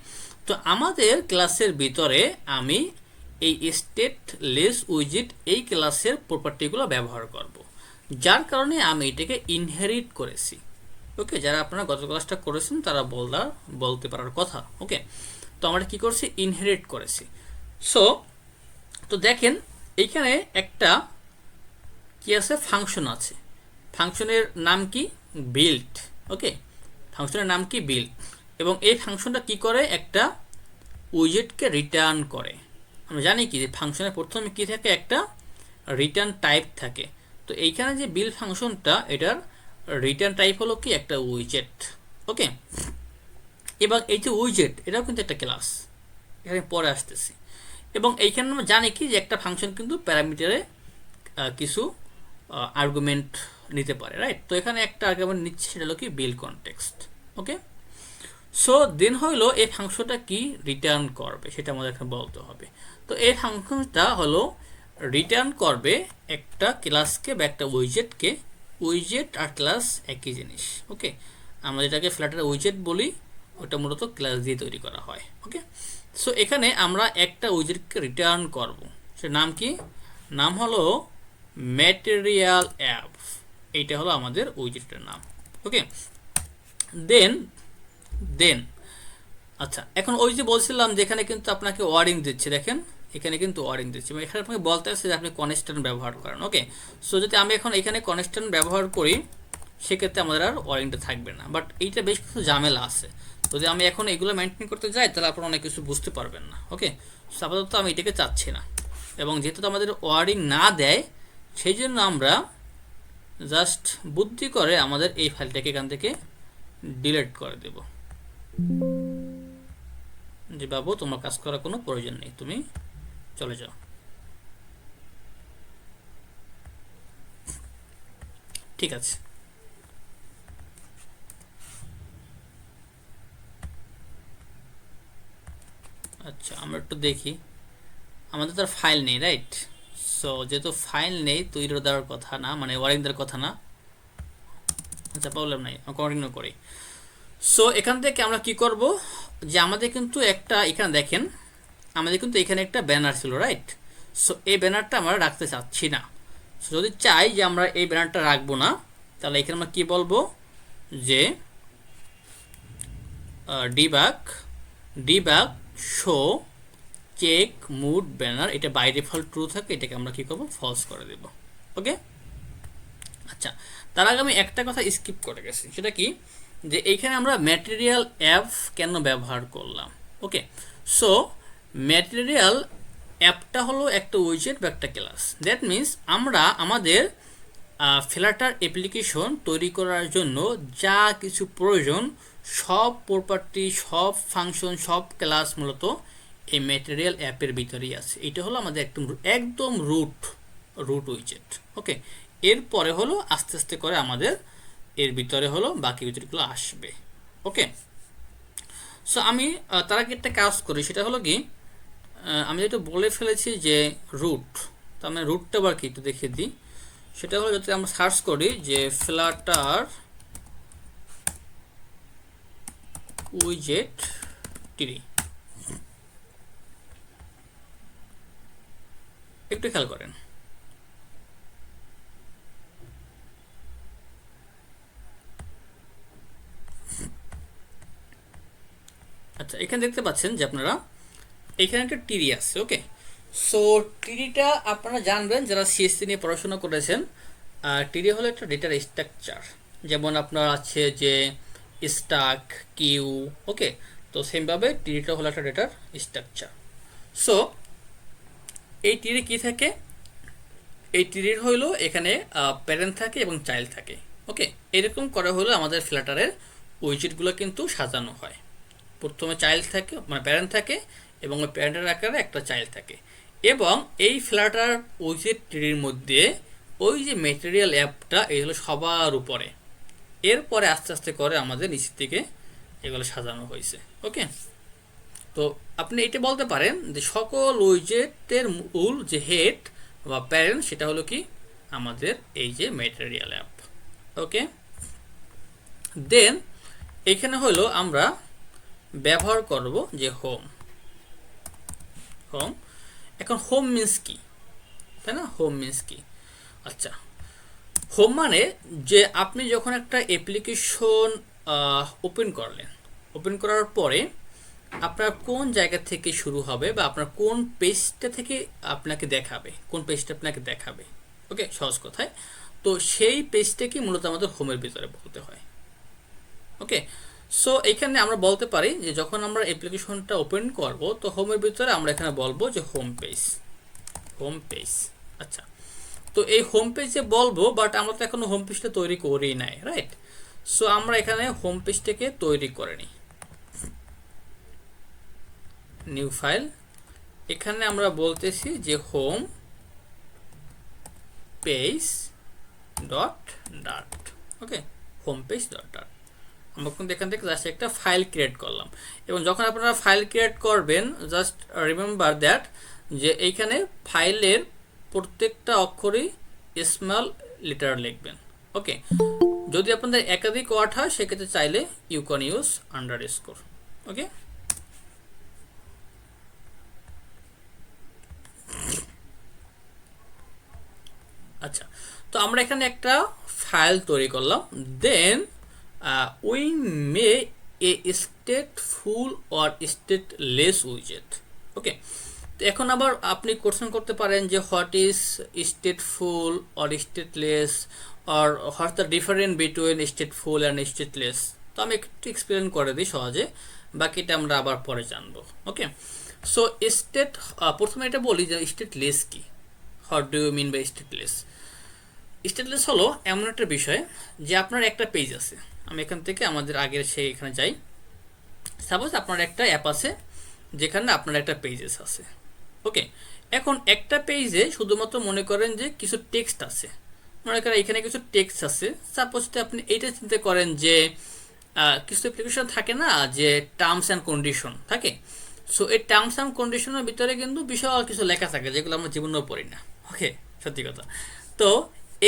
তো আমাদের ক্লাসের ভিতরে আমি এই স্টেটলেস উইজেট এই ক্লাসের প্রপার্টিগুলো ব্যবহার করব, যার কারণে আমি এটাকে ইনহেরিট করেছি। ওকে, যারা আপনারা গত ক্লাসটা করেছেন তারা বলতে পারার কথা। ওকে, তো আমরা কি করছি, ইনহেরিট করেছি। সো তো দেখেন এইখানে একটা কি আছে, ফাংশন আছে। ফাংশনের নাম কি, বিল্ড। ওকে, ফাংশনের নাম কি, বিল্ড। এবং এই ফাংশনটা কি করে, একটা উইজেটকে রিটার্ন করে। আমরা জানি কি যে ফাংশনের প্রথমে কি থাকে, একটা রিটার্ন টাইপ থাকে। তো এইখানে যে বিল্ড ফাংশনটা, এটার রিটার্ন টাইপ হলো কি একটা উইজেট। ওকে, এবং এই যে উইজেট এটাও কিন্তু একটা ক্লাস, এখানে পরে আসতেছি। এবং এইখানে আমরা জানি কি যে একটা ফাংশন কিন্তু প্যারামিটারে কিছু আর্গুমেন্ট নিতে পারে, রাইট? তো এখানে একটা আর্গুমেন্ট নিচ্ছে, সেটা হলো কি বিল্ড কনটেক্সট। ওকে, সো দেন হলো এই ফাংশনটা কি রিটার্ন করবে সেটা আমাদের এখানে বলতে হবে। তো এই ফাংশনটা হলো রিটার্ন করবে একটা ক্লাসকে বা একটা উইজেটকে। উইজেট আর ক্লাস একই জিনিস। ওকে, আমরা যেটাকে ফ্ল্যাটার উইজেট বলি, ওটা মূলত ক্লাস দিয়ে তৈরি করা হয়। ওকে, সো এখানে আমরা একটা উইজেটকে রিটার্ন করব, সে নাম কি, নাম হলো ম্যাটেরিয়াল অ্যাপ। এইটা হলো আমাদের উইজেটের নাম। ওকে, দেন দেন আচ্ছা, এখন ওই যে বলছিলাম যে এখানে কিন্তু আপনাকে ওয়ার্ডিং দিচ্ছে, দেখেন এখানে কিন্তু ওয়ার্ডিং দিচ্ছে, এবং এখানে আপনাকে বলতে আছে যে আপনি কনস্ট্যান্ট ব্যবহার করেন। ওকে, সো যদি আমি এখন এখানে কনস্ট্যান্ট ব্যবহার করি, সেক্ষেত্রে আমাদের আর ওয়ার্ডিংটা থাকবে না, বাট এইটা বেশ কিছু ঝামেলা আছে। যদি আমি এখন এগুলো মেনটেন করতে যাই তাহলে আপনারা অনেক কিছু বুঝতে পারবেন না। ওকে, সো আপাতত আমি এটাকে চাচ্ছি না, এবং যেহেতু আমাদের ওয়ার্ডিং না দেয়, সেই জন্য আমরা জাস্ট বুদ্ধি করে আমাদের এই ফাইলটাকে এখান থেকে ডিলিট করে দেব, যে বাবু তোমার কাজ করার কোনো প্রয়োজন নেই, তুমি চলে যাও। ঠিক আছে, আচ্ছা, আমরা একটু দেখি। আমাদের তো ফাইল নেই, রাইট? সো যেহেতু ফাইল নেই, তৈরি দেওয়ার কথা না, মানে ওয়ারিং দেওয়ার কথা না। আচ্ছা, প্রবলেম নাই, কন্টিনিউ করি। সো এখান থেকে আমরা কি করব, যে আমাদের কিন্তু একটা, এখানে দেখেন আমাদের কিন্তু এখানে একটা ব্যানার ছিল, রাইট? সো এই ব্যানারটা আমরা রাখতে চাচ্ছি না। সো যদি চাই যে আমরা এই ব্যানারটা রাখবো না, তাহলে এখানে আমরা কি বলবো, যে debug debug show check mode banner, এটা বাই ডিফল্ট ট্রু থাকে, এটাকে আমরা কি করব, ফলস করে দেব। ওকে। আচ্ছা, তার আগে আমি একটা কথা স্কিপ করে গেছি, সেটা কি, যে এইখানে আমরা ম্যাটেরিয়াল অ্যাপ কেন ব্যবহার করলাম। ওকে। সো ম্যাটেরিয়াল অ্যাপটা হলো একটা উইজেট বা একটা ক্লাস। দ্যাট মিন্স আমরা আমাদের ফ্লাটার অ্যাপ্লিকেশন তৈরি করার জন্য যা কিছু প্রয়োজন, সব প্রপার্টি, সব ফাংশন, সব ক্লাস মূলত এই ম্যাটেরিয়াল অ্যাপের ভিতরেই আছে। এটা হলো আমাদের একদম একদম রুট উইজেট। ওকে। এরপরে হলো আস্তে আস্তে করে আমাদের এর ভিতরে হলো বাকি উইজেটগুলো আসবে। ওকে। সো আমি তার আগে একটা কাজ করি, সেটা হলো কি, আমি যেটা বলে ফেলেছি যে রুট, তো আমি রুটটা আবার কি একটু দেখিয়ে দিই। সেটা হলো যাতে আমরা সার্চ করি যে ফ্লাটার উইজেট টিরি, একটু খেয়াল করেন। আচ্ছা, এখানে দেখতে পাচ্ছেন যে আপনারা এখানে একটা টিরি আছে। ওকে। সো টিরিটা আপনারা জানবেন যারা সিএসসি নিয়ে পড়াশোনা করেছেন। টিরি হলো একটা ডেটার স্ট্রাকচার, যেমন আপনার আছে যে স্ট্যাক, কিউ। ওকে। তো সেমভাবে টিরিটা হলো একটা ডেটার স্ট্রাকচার। সো এই টিরি কি থাকে, এই টিরির হইলো এখানে প্যারেন্ট থাকে এবং চাইল্ড থাকে। ওকে। এরকম করা হলো আমাদের ফ্ল্যাটারের উইজেটগুলো কিন্তু সাজানো হয়। প্রথমে চাইল্ড থাকে, মানে প্যারেন্ট থাকে, এবং ওই প্যারেন্টের আকারে একটা চাইল্ড থাকে, এবং এই ফ্ল্যাটার উইজেট ট্রির মধ্যে ওই যে ম্যাটেরিয়াল অ্যাপটা এই হলো সবার উপরে। এরপরে আস্তে আস্তে করে আমাদের নিচের দিকে এগুলো সাজানো হয়েছে। ওকে। তো আপনি এটা বলতে পারেন যে সকল উইজেটের মূল যে হেড বা প্যারেন্ট, সেটা হলো কি আমাদের এই যে ম্যাটেরিয়াল অ্যাপ। ওকে। দেন এখানে হলো আমরা ব্যবহার করব যে হোম। এখন হোম মিন্স কি, তাই না? হোম মিন্স কি? আচ্ছা, হোম মানে যে আপনি যখন একটা অ্যাপ্লিকেশন ওপেন করলেন, ওপেন করার পরে আপনার কোন জায়গা থেকে শুরু হবে, বা আপনার কোন পেজটা থেকে আপনাকে দেখাবে, কোন পেজটা আপনাকে দেখাবে। ওকে, সহজ কথায় তো সেই পেজটাকে মূলত আমাদের হোমের ভিতরে বলতে হয়। ওকে। সো এখানে আমরা বলতে পারি যে যখন আমরা অ্যাপ্লিকেশনটা ওপেন করব, তো হোমের ভিতরে আমরা এখানে বলবো যে হোম পেজ, হোম পেজ। আচ্ছা, তো এই হোম পেজে বলবো, বাট আমরা তো এখনো হোম পেজটা তৈরি করি নাই, রাইট? সো আমরা এখানে হোম পেজটাকে তৈরি করে নিই। নিউ ফাইল, এখানে আমরা বলতেছি যে হোম পেজ ডট ডাট। ওকে, হোম পেজ ডট ডাট। আমরা কিন্তু এখান থেকে জাস্ট একটা ফাইল ক্রিয়েট করলাম, এবং যখন আপনারা ফাইল ক্রিয়েট করবেন, জাস্ট রিমেম্বার দ্যাট যে এইখানে ফাইলের প্রত্যেকটা অক্ষরই স্মল লেটার লিখবেন। ওকে। যদি আপনাদের একাধিক ওয়ার্ড হয়, সেক্ষেত্রে চাইলে you can use underscore. Okay. আচ্ছা, তো আমরা এখানে একটা ফাইল তৈরি করলাম। Then we may a stateful or stateless উইজেট। ওকে। তো এখন আবার আপনি কোশ্চেন করতে পারেন যে what is stateful or stateless, or what's the difference between stateful and stateless. তো আমি একটু এক্সপ্লেন করে দিই সহজে, বাকিটা আমরা আবার পরে জানবো। ওকে। সো স্টেট, প্রথমে এটা বলি যে স্টেটলেস কি, what do you mean by stateless. Stateless হলো এমন একটা বিষয় যে আপনার একটা পেজ আছে। আমি এখান থেকে আমাদের আগের সেই এখানে যাই। সাপোজ আপনার একটা অ্যাপ আছে যেখানে আপনার একটা পেজেস আছে। ওকে। এখন একটা পেজে শুধুমাত্র মনে করেন যে কিছু টেক্সট আছে, মনে করেন এখানে কিছু টেক্সট আছে। সাপোজ আপনি এইটা চিন্তা করেন যে কিছু অ্যাপ্লিকেশন থাকে না যে টার্মস অ্যান্ড কন্ডিশন থাকে। সো এই টার্মস অ্যান্ড কন্ডিশনের ভিতরে কিন্তু বিশাল কিছু লেখা থাকে যেগুলো আমরা জীবনেও পড়ি না। ওকে, সত্যি কথা। তো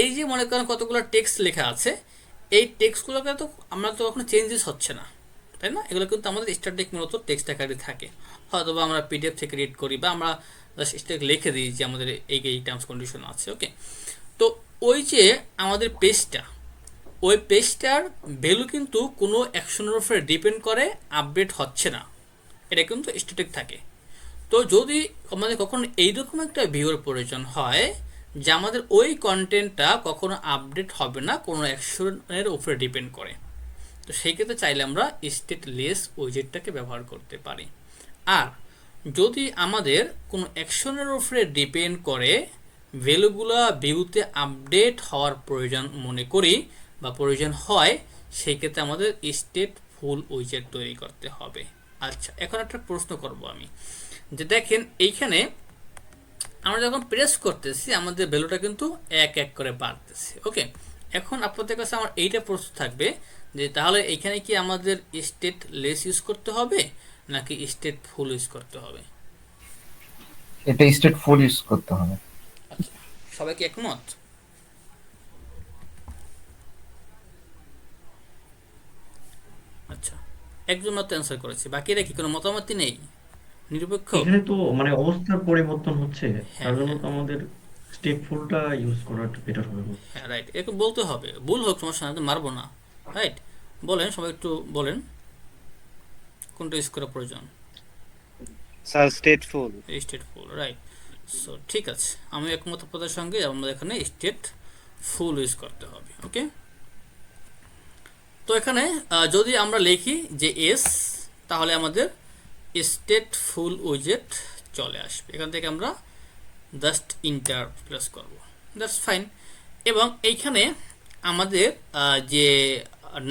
এই যে মনে করেন কতগুলো টেক্সট লেখা আছে, এই টেক্সটগুলোকে তো আমরা তো কখনো চেঞ্জেস হচ্ছে না, তাই না? এগুলো কিন্তু আমাদের স্ট্যাটিক মূলত টেক্সট আকারে থাকে। হয়তো বা আমরা পিডিএফ থেকে রিড করি বা আমরা জাস্ট স্ট্যাটিক লিখে দিই যে আমাদের এই টার্মস কন্ডিশন আছে। ওকে, তো ওই যে আমাদের পেজটা, ওই পেজটার ভ্যালু কিন্তু কোনো অ্যাকশনের উপরে ডিপেন্ড করে আপডেট হচ্ছে না, এটা কিন্তু স্ট্যাটিক থাকে। তো যদি আমাদের কখনো এইরকম একটা ভিউর প্রয়োজন হয় যে আমাদের ওই কন্টেন্টটা কখনো আপডেট হবে না, কোনো অ্যাকশনের উপরে ডিপেন্ড করে, তো সেই ক্ষেত্রে চাইলে আমরা স্টেটলেস উইজেটটাকে ব্যবহার করতে পারি। আর যদি আমাদের কোনো অ্যাকশনের উপরে ডিপেন্ড করে ভ্যালুগুলো ভিউতে আপডেট হওয়ার প্রয়োজন মনে করি বা প্রয়োজন হয়, সেই ক্ষেত্রে আমাদের স্টেটফুল উইজেট তৈরি করতে হবে। আচ্ছা, এখন একটা প্রশ্ন করব আমি, যে দেখেন এইখানে আমরা যখন প্রেস করতেছি আমাদের ভ্যালুটা কিন্তু এক এক করে বাড়তেছে। ওকে, এখন আপনাদের কাছে আমার এইটা প্রশ্ন থাকবে যে তাহলে এইখানে কি আমাদের স্টেট লেস ইউজ করতে হবে নাকি স্টেট ফুল ইউজ করতে হবে? এটা স্টেট ফুল ইউজ করতে হবে। আচ্ছা, সবাই কি একমত? আচ্ছা, একজন মাত্র অ্যান্সার করেছে, বাকিরা কি কোনো মতামতই নেই, নিরপেক্ষ? এখানে তো মানে অবস্থার পরিবর্তন হচ্ছে, হ্যাঁ তার জন্য হ্যাঁ তো আমাদের স্টেটফুলটা ইউজ করা বেটার হবে। হ্যাঁ, রাইট, একে বলতে হবে, ভুল হোক সমস্যা না, মারবো না। রাইট, বলেন সবাই একটু বলেন কোনটা ইউজ করা প্রয়োজন। Sir stateful. স্টেট ফুল, রাইট। সো ঠিক আছে, আমি একমত আপনাদের সঙ্গে, আমাদের এখানে স্টেট ফুল ইউজ করতে হবে। ওকে, তো এখানে যদি আমরা লিখি যে এস, তাহলে আমাদের স্টেট ফুল উইজেট চলে আসবে। এখান থেকে আমরা জাস্ট ইন্টার প্রেস করব, দ্যাটস ফাইন। এবং এইখানে আমাদের যে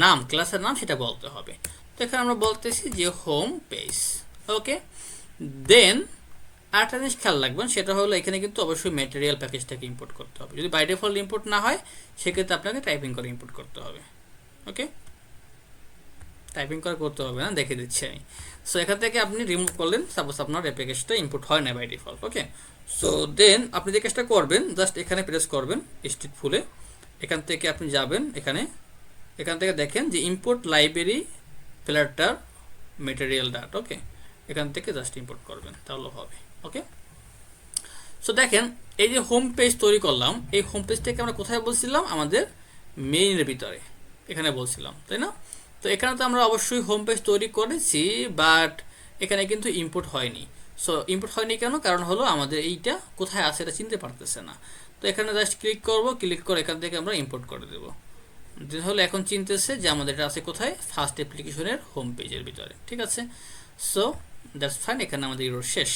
নাম, ক্লাসের নাম, সেটা বলতে হবে। তো এখানে আমরা বলতেছি যে হোম পেজ। ওকে, দেন আরেকটা জিনিস খেয়াল রাখবেন, সেটা হলো এখানে কিন্তু অবশ্যই ম্যাটেরিয়াল প্যাকেজটাকে ইম্পোর্ট করতে হবে। যদি বাই ডিফল্ট ইম্পোর্ট না হয় সেক্ষেত্রে আপনাকে টাইপিং করে ইম্পোর্ট করতে হবে। ওকে, টাইপিং করে করতে হবে না, দেখে দিচ্ছি আমি। সো এখান থেকে আপনি রিমুভ করলেন, সাপোজ আপনার প্যাকেজটা ইম্পোর্ট হয় না by default. Okay, so then আপনি যে কাজটা করবেন, জাস্ট এখানে প্রেস করবেন স্টেট ফুলে, এখান থেকে আপনি যাবেন এখান থেকে দেখেন যে ইম্পোর্ট লাইব্রেরি ফিল্টার ম্যাটেরিয়াল ডাট। ওকে, এখান থেকে জাস্ট ইম্পোর্ট করবেন, তাহলে হবে। ওকে, সো দেখেন এই যে হোম পেজ তৈরি করলাম, এই হোম পেজটাকে আমরা কোথায় বলছিলাম? আমাদের মেইনের ভিতরে এখানে বলছিলাম, তাই না? তো এখানে তো আমরা অবশ্যই হোম পেজ তৈরি করেছি, বাট এখানে কিন্তু ইম্পোর্ট হয়নি। সো ইম্পোর্ট হয়নি কেন? কারণ হলো আমাদের এইটা কোথায় আছে এটা চিনতে পারতেছে না। তো এখানে জাস্ট ক্লিক করব, ক্লিক করে এখান থেকে আমরা ইম্পোর্ট করে দেবো। হলো এখন চিনতেছে যে আমাদের এটা আছে কোথায়? ফার্স্ট অ্যাপ্লিকেশনের হোম পেজের ভিতরে। ঠিক আছে, সো দ্যাটস ফাইন, এখানে আমাদের ইউর শেষ।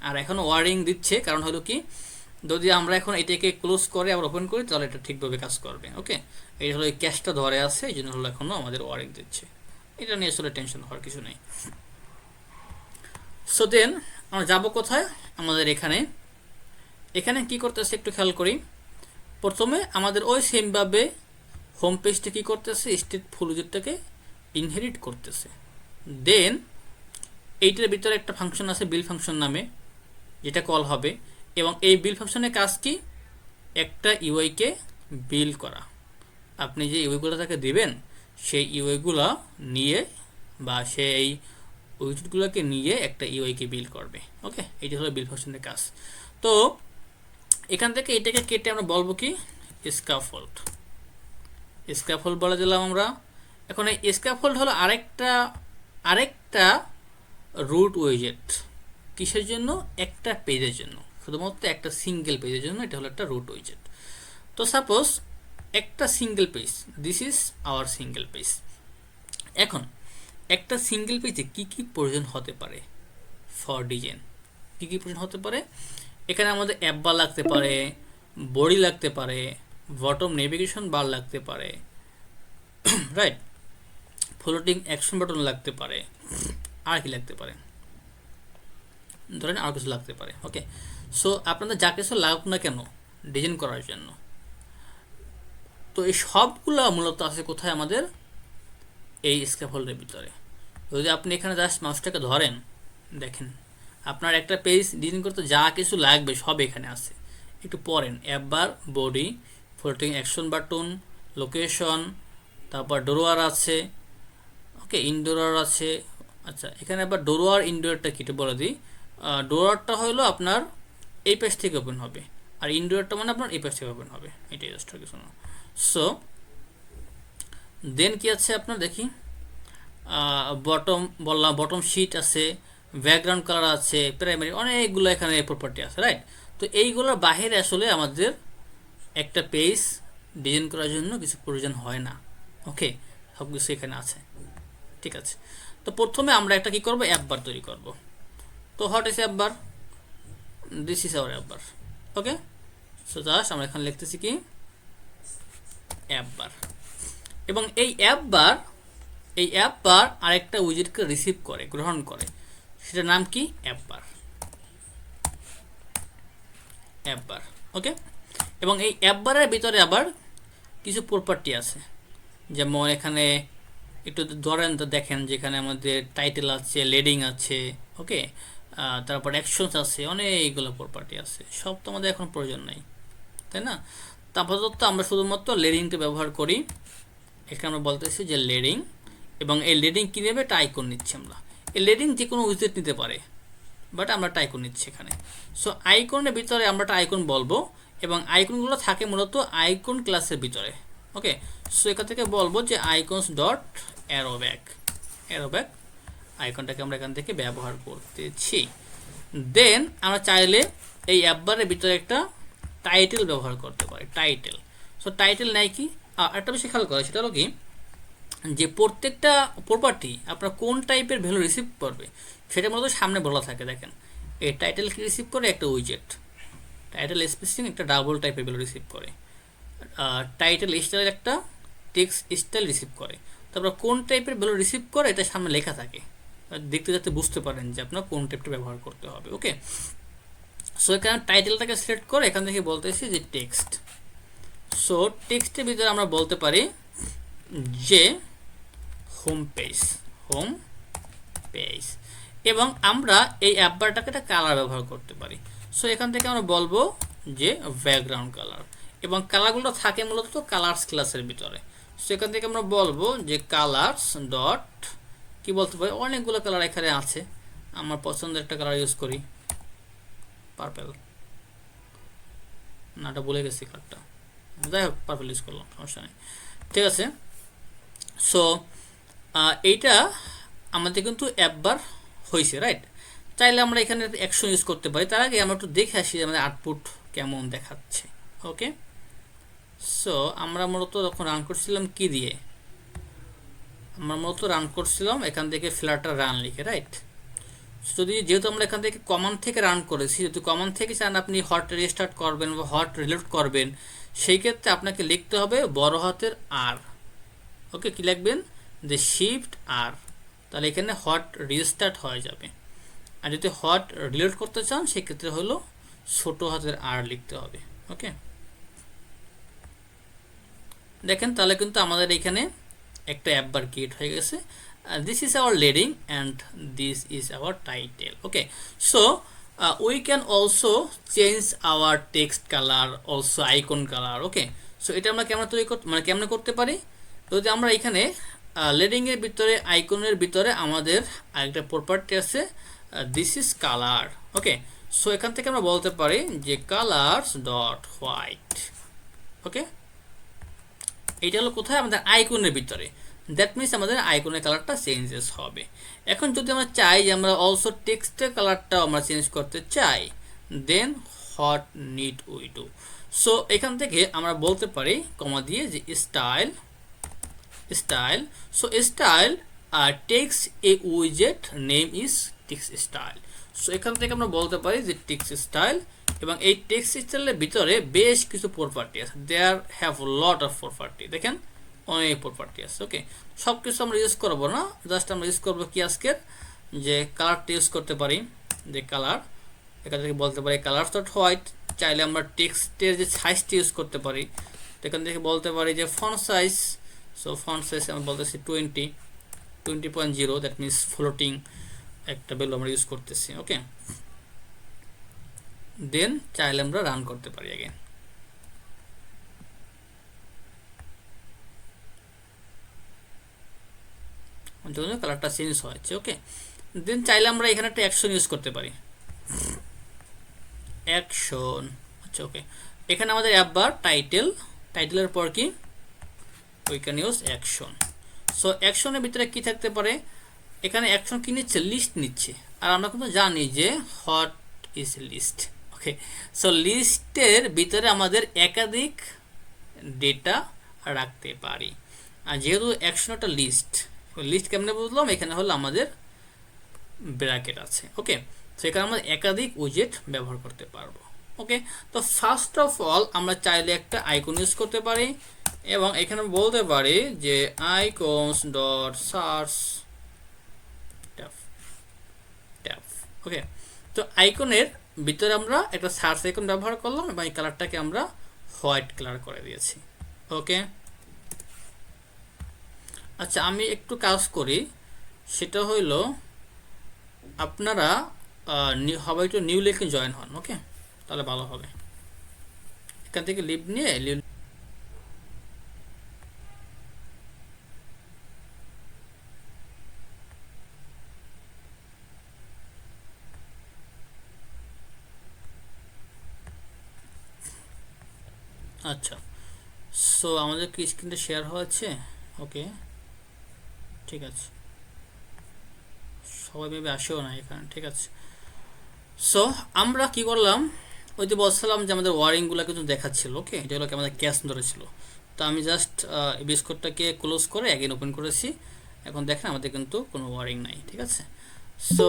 আর এখন ওয়ার্ডিং দিচ্ছে, কারণ হলো কি, যদি আমরা এখন এটাকে ক্লোজ করে আবার ওপেন করি তাহলে এটা ঠিকভাবে কাজ করবে। ওকে, এই হলো এই ক্যাশটা ধরে আছে, এই জন্য হলো এখনও আমাদের ওয়ার্ডিং দিচ্ছে। এটা নিয়ে আসলে টেনশন হওয়ার কিছু নেই। সো দেন আমরা যাবো কোথায়? আমাদের এখানে কি করতেছে একটু খেয়াল করি। প্রথমে আমাদের ওই সেমভাবে হোম পেজটা কী করতেছে? স্টেট ফুল উইজেটটাকে ইনহেরিট করতেছে। দেন এইটার ভিতরে একটা ফাংশন আছে বিল ফাংশন নামে, যেটা কল হবে, এবং এই বিল ফাংশনের কাজ কি? একটা ইউআইকে বিল করা। আপনি যে ইউআইগুলো তাকে দেবেন, সেই ইউআইগুলো নিয়ে বা সেই উইজেটগুলোকে নিয়ে একটা ইউআইকে বিল করবে। ওকে, এইটা হলো বিল ফাংশনের কাজ। তো এখান থেকে এটাকে কেটে আমরা বলবো কি? স্ক্যাফোল্ড বলে দিলাম আমরা। এখন এই স্ক্যাফোল্ড হলো আরেকটা রুট উইজেট। কিসের জন্য? একটা পেজের জন্য, শুধুমাত্র একটা সিঙ্গেল পেজের জন্য এটা হলো একটা রুট উইজেট। তো সাপোজ একটা single page, this is hour single page. এখন একটা সিঙ্গেল পেজে কি কি প্রয়োজন হতে পারে ফর ডিজাইন? কি কি প্রয়োজন হতে পারে? এখানে আমাদের অ্যাপ বার লাগতে পারে, বডি লাগতে পারে, বটম নেভিগেশন বার লাগতে পারে, রাইট, ফ্লোটিং অ্যাকশন বাটন লাগতে পারে, আর কি লাগতে পারে? ধরেন আর কিছু লাগতে পারে। ওকে, সো আপনাদের যা কিছু লাগুক না কেন ডিজাইন করার জন্য, তো এই সবগুলো মূলত আছে কোথায়? আমাদের এই স্ক্যাফোল্ডের ভিতরে। যদি আপনি এখানে জাস্ট মাউসটাকে ধরেন, দেখেন আপনার একটা পেজ ডিজাইন করতে যা কিছু লাগবে সব এখানে আছে। একটু পড়েন, app bar, body, floating action button, location, তারপর ডোরওয়ার আছে, ওকে, ইনডোরার আছে। আচ্ছা, এখানে আবার ডোরওয়ার ইনডোরটা কি একটু বলে দিই। ডোরওয়ারটা হলো আপনার এই পেজ থেকে ওপেন হবে, আর ইনডোরটা মানে আপনার এই পেজ থেকে ওপেন হবে, এটাই জাস্ট কিছু না। সো দেন কি আছে আপনার দেখি, বটম বললাম, বটম শিট আছে, ব্যাকগ্রাউন্ড কালার আছে, প্রাইমারি, অনেকগুলো এখানে প্রপার্টি আছে, রাইট। তো এইগুলোর বাহিরে আসলে আমাদের একটা পেজ ডিজাইন করার জন্য কিছু প্রয়োজন হয় না, ওকে, সব কিছু এখানে আছে, ঠিক আছে। তো প্রথমে আমরা একটা কি করব, অ্যাপ বার তৈরি করব। তো what is app bar? This is hour app bar, okay. So just আমরা এখানে লিখতেছি কি অ্যাপ বার, এবং এই অ্যাপ বার আরেকটা উইজেটকে রিসিভ করে, গ্রহণ করে, সেটার নাম কি অ্যাপ বার, ওকে। এবং এই অ্যাপ বারের ভিতরে আবার কিছু প্রপার্টি আছে, যেমন এখানে একটু ধরেন তো দেখেন, যেখানে আমাদের টাইটেল আছে, লেডিং আছে, ওকে, তারপর অ্যাকশনস আছে, অনেকগুলো প্রপার্টি আছে, সব তো আমাদের এখন প্রয়োজন নাই, তাই না। তারপর তো আমরা শুধুমাত্র লেডিংটা ব্যবহার করি। এখানে আমরা বলতেছি যে লেডিং, এবং এই লেডিং কী নেবে, একটা আইকন নিচ্ছি আমরা। এই লেডিং যে কোনো উইজেট নিতে পারে, বাট আমরা একটা আইকন নিচ্ছি এখানে। সো আইকনের ভিতরে আমরা একটা আইকন বলবো, এবং আইকনগুলো থাকে মূলত আইকন ক্লাসের ভিতরে, ওকে। সো এখান থেকে বলবো যে আইকনস ডট অ্যারোব্যাক আইকনটাকে আমরা এখান থেকে ব্যবহার করতেছি। দেন আমরা চাইলে এই অ্যাপবারের ভিতরে একটা টাইটেল ব্যবহার করতে পারি, টাইটেল। সো টাইটেল নাই কি, একটা বিষয় খেয়াল করে, সেটা হলো কি, যে প্রত্যেকটা প্রপার্টি আপনার কোন টাইপের ভ্যালু রিসিভ করবে সেটা মূলত সামনে বলা থাকে। দেখেন এই টাইটেল কি রিসিভ করে, একটা উইজেট, টাইটেল স্পেসিং একটা ডাবল টাইপের ভ্যালু রিসিভ করে, টাইটেল স্টাইল একটা টেক্সট স্টাইল রিসিভ করে। তারপর কোন টাইপের ভ্যালু রিসিভ করে এটা সামনে লেখা থাকে, দেখতে যাতে বুঝতে পারেন যে আপনার কোন টাইপটা ব্যবহার করতে হবে, ওকে। সো এখানে টাইটেলটাকে সিলেক্ট করে এখান থেকে বলতেছি যে টেক্সট। সো টেক্সটের ভিতরে আমরা বলতে পারি যে হোম পেজ, এবং আমরা এই অ্যাপ বারটাকে একটা কালার ব্যবহার করতে পারি। সো এখান থেকে আমরা বলবো যে ব্যাকগ্রাউন্ড কালার, এবং কালারগুলো থাকে মূলত কালার্স ক্লাসের ভিতরে। সো এখান থেকে আমরা বলবো যে কালার্স ডট কি বলতে পারি, অনেকগুলো কালার এখানে আছে, আমার পছন্দের একটা কালার ইউজ করি, পার্পেল, না এটা বলে গেছি কালারটা, যাই হোক পার্পেল ইউজ করলাম, সমস্যা নেই, ঠিক আছে। সো এইটা আমাদের কিন্তু অ্যাপ বার হয়েছে, রাইট। চাইলে আমরা এখানে অ্যাকশন ইউজ করতে পারি, তার আগে আমরা একটু দেখে আসি আমাদের আউটপুট কেমন দেখাচ্ছে, ওকে। সো আমরা মূলত যখন রান করছিলাম কি দিয়ে, আমরা মূলত রান করছিলাম এখান থেকে ফ্ল্যাটার রান লিখে, রাইট। যেহেতু আমরা এখান থেকে কমান্ড থেকে রান করেছি, যদি কমান্ড থেকে চান আপনি হট রিস্টার্ট করবেন বা হট রিলোড করবেন, সেই ক্ষেত্রে আপনাকে লিখতে হবে বড় হাতের আর, ওকে। কি লিখবেন, যে শিফট আর, তাহলে এখানে হট রিস্টার্ট হয়ে যাবে। আর যদি হট রিলোড করতে চান সেক্ষেত্রে হলো ছোট হাতের আর লিখতে হবে, ওকে। দেখেন তাহলে কিন্তু আমাদের এখানে একটা অ্যাপ বার ক্রিয়েট হয়ে গেছে। This is our leading and this is our title, okay. So we can also change our text color, also icon color, okay. So এটা আমরা কেমন তৈরি করতে, মানে কেমন করতে পারি, যদি আমরা এখানে লেডিং এর ভিতরে, আইকনের ভিতরে আমাদের আরেকটা প্রপার্টি আছে, this is colour, okay. So এখান থেকে আমরা বলতে পারি যে কালার্স ডট হোয়াইট, ওকে। এটা হলো কোথায়, আমাদের আইকনের ভিতরে, দ্যাট মিনস আমাদের আইকনের কালারটা চেঞ্জেস হবে। এখন যদি আমরা চাই যে আমরা অলসো টেক্সটের কালারটাও আমরা চেঞ্জ করতে চাই, then what need we do. So এখান থেকে আমরা বলতে পারি কমা দিয়ে যে style, so style text a উইজেট name is text style. So এখান থেকে আমরা বলতে পারি যে টেক্সট স্টাইল, এবং এই টেক্সট স্টাইলের ভিতরে বেশ কিছু প্রপার্টি আছে, there have lot of property, দেখেন অনেক প্রপার্টি আছে, ওকে। সব কিছু আমরা ইউজ করবো না, জাস্ট আমরা ইউজ করবো কি আজকের, যে কালারটা ইউজ করতে পারি, যে কালার, এখান থেকে বলতে পারি কালার ডট হোয়াইট। চাইলে আমরা টেক্সটের যে সাইজটা ইউজ করতে পারি, তো এখান থেকে বলতে পারি যে font size. So font size আমরা বলতেছি 20.0, দ্যাট মিনস ফ্লোটিং। একটা ভ্যালু আমরা ইউজ করতেছি। ওকে, দেন চাইলে আমরা রান করতে পারি अगेन। যখন কালারটা চেঞ্জ হয়েছে। ওকে, দেন চাইলে আমরা এখানে একটা অ্যাকশন ইউজ করতে পারি, অ্যাকশন। আচ্ছা ওকে, এখানে আমাদের অ্যাপ বার টাইটেল, টাইটেলের পর কি we can use action. So অ্যাকশনের ভিতরে কি থাকতে পারে, এখানে অ্যাকশন কি নিচ্ছে, লিস্ট নিচ্ছে। আর আমরা কিন্তু জানি যে what is list. Okay, so লিস্টের ভিতরে আমাদের একাধিক ডেটা রাখতে পারি। আর যেহেতু অ্যাকশন একটা লিস্ট, লিস্ট কেমনে বুঝলাম, এখানে হলো আমাদের ব্র্যাকেট আছে। ওকে, তো এখানে আমরা একাধিক উইজেট ব্যবহার করতে পারবো। ওকে, তো ফার্স্ট অফ অল আমরা চাইলে একটা আইকন ইউজ করতে পারি এবং এখানে বলতে পারি যে icons dot search tab tab. Okay, তো আইকনের ভিতরে আমরা একটা সার্চ আইকন ব্যবহার করলাম এবং এই কালারটাকে আমরা হোয়াইট কালার করে দিয়েছি। ওকে, আচ্ছা আমি একটু কাজ করি, সেটা হইল আপনারা সবাই একটু নিউ লেখে জয়েন হন। ওকে, তাহলে ভালো হবে। এখান থেকে লিভ নিয়ে আচ্ছা, সো আমাদের কি স্ক্রিনটা শেয়ার হয়েছে? ওকে, ঠিক আছে, সবাই ভেবে আসেও না এখানে। ঠিক আছে, সো আমরা কি করলাম, ওই যে বলছিলাম যে আমাদের ওয়ারিংগুলো কিন্তু দেখাচ্ছিল। ওকে, এটা হলো কি আমাদের ক্যাশ ধরেছিল। তো আমি জাস্ট বিস্কুটটাকে ক্লোজ করে অ্যাগেন ওপেন করেছি। এখন দেখেন আমাদের কিন্তু কোনো ওয়ারিং নাই। ঠিক আছে, সো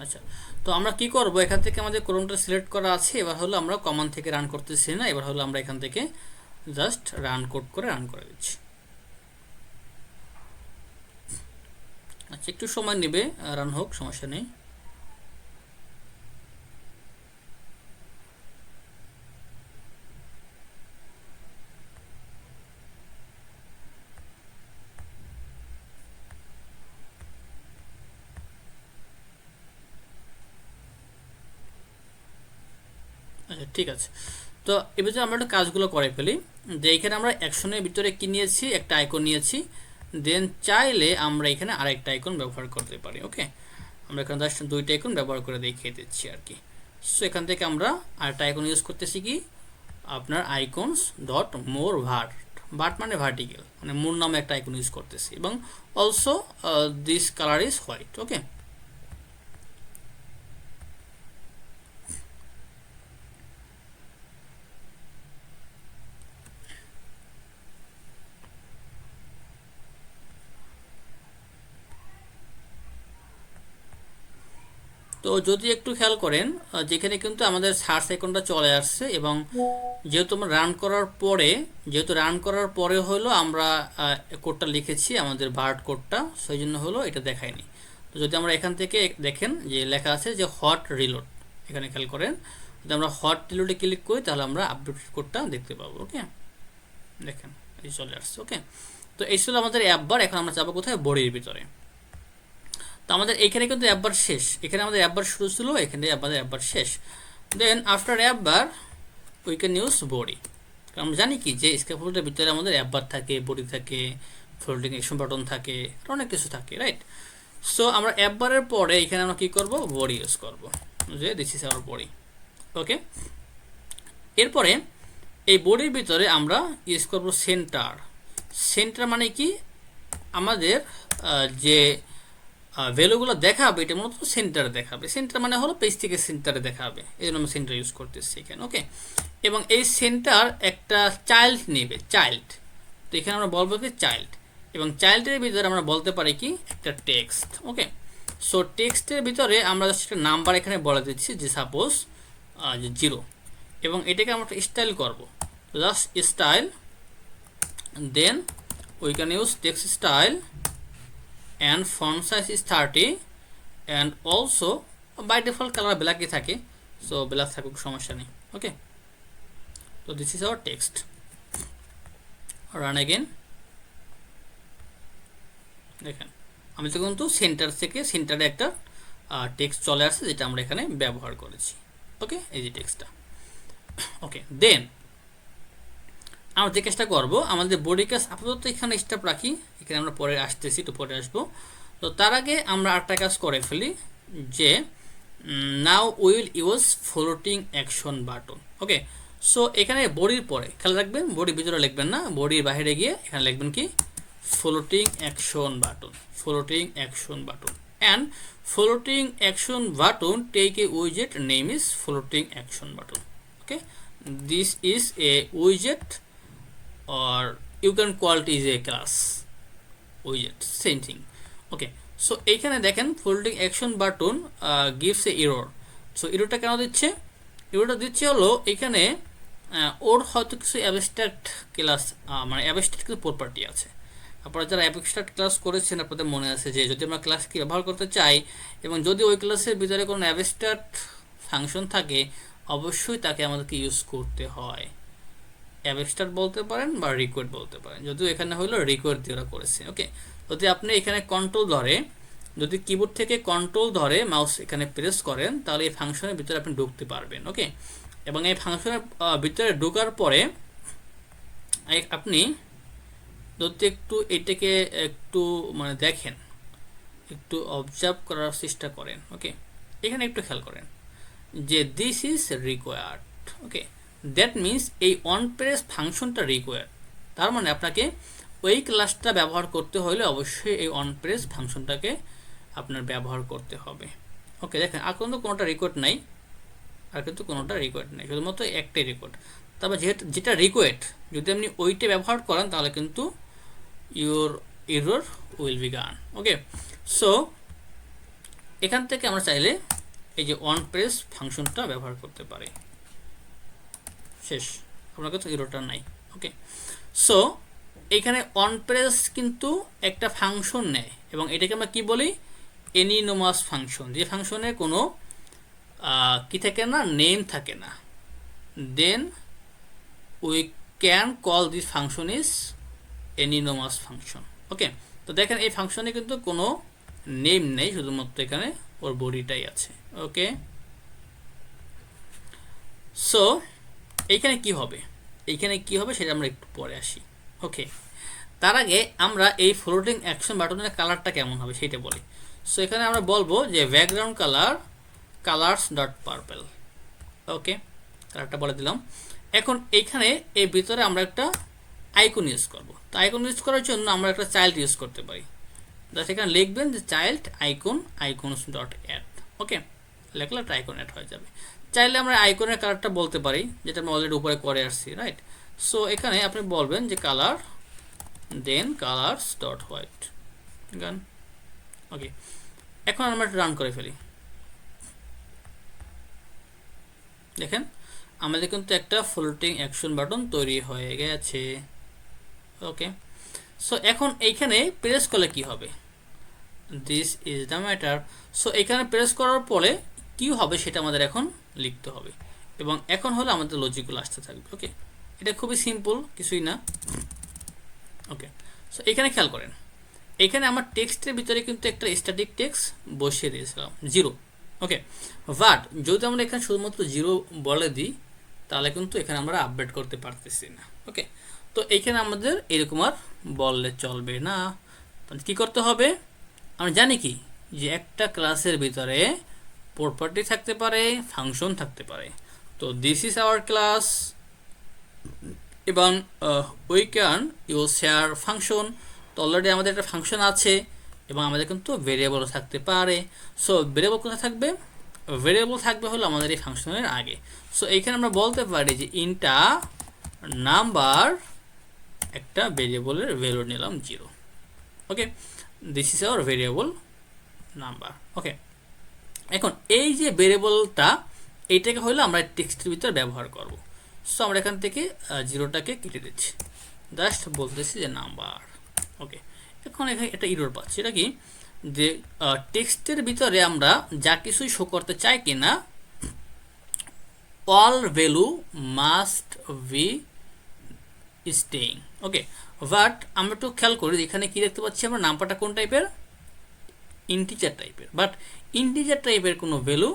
আচ্ছা, তো আমরা কি করব, এখান থেকে আমাদের ক্রোমটা সিলেক্ট করা আছে। এবার হলো আমরা কমান্ড থেকে রান করতেছি না, এবার হলো আমরা এখান থেকে জাস্ট রান কোড করে রান করে দিচ্ছি। আচ্ছা, একটু সময় নেবে, রান হোক, সমস্যা নেই। আচ্ছা ঠিক আছে, তো এবার আমরা একটা কাজগুলো করে ফেলি। যে এখানে আমরা অ্যাকশনের ভিতরে কি নিয়েছি, একটা আইকন নিয়েছি। দেন চাইলে আমরা এখানে আরেকটা আইকন ব্যবহার করতে পারি। ওকে, আমরা এখানে জাস্ট দুইটা আইকন ব্যবহার করে দেখিয়ে দিচ্ছি আর কি। সো এখান থেকে আমরা আরেকটা আইকন ইউজ করতেছি কি, আপনার আইকনস ডট মোর ভার্ট, ভার্ট মানে ভার্টিক্যাল, মানে মোর নামে একটা আইকন ইউজ করতেছি এবং also this colour is white. Okay, তো যদি একটু খেয়াল করেন, যেখানে কিন্তু আমাদের সার্চ আইকনটা চলে আসছে এবং যেহেতু আমরা রান করার পরে হলো আমরা কোডটা লিখেছি, আমাদের ভার্ট কোডটা, সেই জন্য হলো এটা দেখায়নি। তো যদি আমরা এখান থেকে দেখেন যে লেখা আছে যে হট রিলোড, এখানে খেয়াল করেন, যদি আমরা হট রিলোডে ক্লিক করি তাহলে আমরা আপডেট কোডটা দেখতে পাবো। ওকে, দেখেন এই চলে আসছে। ওকে, তো এই ছিল আমাদের অ্যাপ বার। এখন আমরা যাবো কোথায়, বডির ভিতরে। তো আমাদের এখানে কিন্তু অ্যাপ বার শেষ, এখানে আমাদের অ্যাপ বার শুরু ছিল, এখানে আমাদের অ্যাপ বার শেষ। Then after app bar we can use body. আমরা জানি কি যে স্ক্যাফোল্ডের ভিতরে আমাদের অ্যাপ বার থাকে, বডি থাকে, ফোল্ডিং অ্যাকশন বাটন থাকে, অনেক কিছু থাকে, রাইট? সো আমরা অ্যাপ বারের পরে এখানে আমরা কি করব, বডি ইউজ করব, যে দিস ইজ আওয়ার বডি। ওকে, এরপরে এই বডির ভিতরে আমরা ইউজ করব সেন্টার। সেন্টার মানে কি, আমাদের যে ভ্যালুগুলো দেখাবে এটা মূলত সেন্টারে দেখাবে। সেন্টার মানে হলো পেজ থেকে সেন্টারে দেখাবে, এই জন্য আমি সেন্টার ইউজ করতেছি এখানে। ওকে, এবং এই সেন্টার একটা চাইল্ড নেবে, চাইল্ড। তো এখানে আমরা বলবো কি চাইল্ড, এবং চাইল্ডের ভিতরে আমরা বলতে পারি কি একটা টেক্সট। ওকে, সো টেক্সটের ভিতরে আমরা জাস্ট একটা নাম্বার এখানে বলে দিচ্ছি, যে সাপোজ যে 0, এবং এটাকে আমরা স্টাইল করব, just style. Then we can use text style and font size is 30 and also by default color black থাকে, সো ব্ল্যাক থাকুক, সমস্যা নেই। ওকে, তো this is hour text. Run again. দেখেন আমি তো কিন্তু সেন্টার থেকে সেন্টারে একটা টেক্সট চলে আসছে যেটা আমরা এখানে ব্যবহার করেছি। ওকে, এই যে টেক্সটটা। ওকে, দেন আমরা যে কাজটা করবো, আমাদের বডি কাজ আপাতত এখানে স্টপ রাখি, এখানে আমরা পরে আসতেছি, একটু পরে আসবো। তো তার আগে আমরা আরেকটা কাজ করে ফেলি, যে now will use floating action button. Okay, so এখানে বডির পরে খেয়াল রাখবেন, বডির ভিতরে লিখবেন না, বডির বাইরে গিয়ে এখানে লিখবেন কি floating action button, floating action button. And floating action button take a উইজেট name is floating action button. Okay, this is a widget or you can call it is a class widget, same thing. Okay, so এইখানে দেখেন floating action button gives a error. So এররটা কেন দিচ্ছে? এররটা দিচ্ছে হলো এখানে ওর হয়তো কিছু অ্যাবস্ট্রাক্ট ক্লাস, মানে অ্যাবস্ট্রাক্ট কিছু প্রপার্টি আছে। আপনারা যারা অ্যাবস্ট্রাক্ট ক্লাস করেছেন আপনাদের মনে আছে যে যদি আমরা ক্লাসকে ব্যবহার করতে চাই এবং যদি ওই ক্লাসের ভিতরে কোনো অ্যাবস্ট্রাক্ট ফাংশন থাকে, অবশ্যই তাকে আমাদেরকে ইউজ করতে হয়। অ্যাবস্ট্রাক্ট বলতে পারেন বা রিকোয়েস্ট বলতে পারেন, যদিও এখানে হলো রিকোয়েস্ট দিয়ে ওরা করেছে। ওকে, যদি আপনি এখানে কন্ট্রোল ধরে, যদি কিবোর্ড থেকে কন্ট্রোল ধরে মাউস এখানে প্রেস করেন, তাহলে এই ফাংশনের ভিতরে আপনি ঢুকতে পারবেন। ওকে, এবং এই ফাংশনের ভিতরে ঢোকার পরে আপনি যদি একটু এটাকে একটু মানে দেখেন, একটু অবজার্ভ করার চেষ্টা করেন। ওকে, এখানে একটু খেয়াল করেন যে this is required. Okay, that means এই অন প্রেস ফাংশনটা রিকোয়ার্ড, তার মানে আপনাকে ওই ক্লাসটা ব্যবহার করতে হলে অবশ্যই এই অন প্রেস ফাংশনটাকে আপনার ব্যবহার করতে হবে। ওকে, দেখেন আর কিন্তু কোনোটা রিকোয়ার্ড নাই, আর কিন্তু কোনোটা রিকোয়ার্ড নেই, শুধুমাত্র একটাই রিকোয়ার্ড। তারপর যেটা রিকোয়ার্ড যদি আপনি ওইটা ব্যবহার করেন তাহলে কিন্তু ইউর এরর উইল বি গান। ওকে, সো এখান থেকে আমরা চাইলে এই যে অন প্রেস ফাংশনটা ব্যবহার করতে পারি। শেষ, আপনার কাছে এররটা নাই। ওকে, সো এইখানে অন প্রেস কিন্তু একটা ফাংশন নেয় এবং এটাকে আমরা কি বলি এনিনোমাস ফাংশন, যে ফাংশনে কোনো কি থাকে না, নেম থাকে না। Then we can call this function is anonymous function. Okay, তো দেখেন এই ফাংশনে কিন্তু কোনো নেম নেই, শুধুমাত্র এখানে ওর বডিটাই আছে। ওকে, সো এইখানে কি হবে, এইখানে কি হবে সেটা আমরা একটু পরে আসি। ওকে, তার আগে আমরা এই ফ্লোটিং অ্যাকশন বাটনের কালারটা কেমন হবে সেটা বলি। সো এখানে আমরা বলবো যে background colour colours dot purple. Okay, কালারটা বলে দিলাম। এখন এইখানে এই ভিতরে আমরা একটা আইকন ইউজ করব। তো আইকন ইউজ করার জন্য আমরা একটা চাইল্ড ইউজ করতে পারি। জাস্ট এখানে লিখবেন যে child icon icons dot add. Okay, লেখলে একটা আইকন অ্যাড হয়ে যাবে। চাইলে আমরা আইকনের কালারটা বলতে পারি, যেটা আমরা অলরেডি উপরে করে আসছি, রাইট? সো এখানে আপনি বলবেন যে কালার, দেন কালার্স ডট হোয়াইট গান। ওকে, এখন আমরা রান করে ফেলি। দেখেন আমাদের কিন্তু একটা ফ্লোটিং অ্যাকশন বাটন তৈরি হয়ে গেছে। ওকে, সো এখন এইখানে প্রেস করলে কি হবে, this is the matter. So এখানে প্রেস করার পরে কি হবে সেটা আমাদের এখন লিখতে হবে এবং এখন হলো আমাদের লজিকগুলো আসতে থাকবে। ওকে, এটা খুবই সিম্পল, কিছুই না। ওকে, সো এখানে খেয়াল করেন, এখানে আমার টেক্সটের ভিতরে কিন্তু একটা স্ট্যাটিক টেক্সট বসিয়ে দিয়েছিলাম 0। ওকে, বাট যদি আমরা এখানে শুধুমাত্র 0 বলে দিই তাহলে কিন্তু এখানে আমরা আপডেট করতে পারতেছি না। ওকে, তো এইখানে আমাদের এরকম আর বললে চলবে না। কি করতে হবে, আমরা জানি কি যে একটা ক্লাসের ভিতরে প্রপার্টি থাকতে পারে, ফাংশন থাকতে পারে। তো দিস ইজ আওয়ার ক্লাস এবং we can use share function. তো অলরেডি আমাদের একটা ফাংশন আছে এবং আমাদের কিন্তু ভেরিয়েবলও থাকতে পারে। সো ভেরিয়েবল কোথায় থাকবে, ভেরিয়েবল থাকবে হলো আমাদের এই ফাংশনের আগে। সো এইখানে আমরা বলতে পারি যে ইনটা নাম্বার, একটা ভেরিয়েবলের ভ্যালু নিলাম 0। Okay, this is our variable number. Okay, এখন এই যে ভেরিয়েবলটা এইটাকে হলো আমরা টেক্সটের ভিতরে ব্যবহার করব। সো আমরা এখান থেকে 0টাকে কেটে দিচ্ছি, জাস্ট বলতেছি যে নাম্বার। ওকে, এখন এখানে একটা এরর পাচ্ছি, এটা কি যে টেক্সটের ভিতরে আমরা যা কিছুই শো করতে চাই কিনা all value must be staying. Okay, but আমরা একটু খেয়াল করি এখানে কি দেখতে পাচ্ছি আমরা, নাম্বারটা কোন টাইপের, ইন্টিজার টাইপের, বাট ইন্টিজার টাইপের কোনো value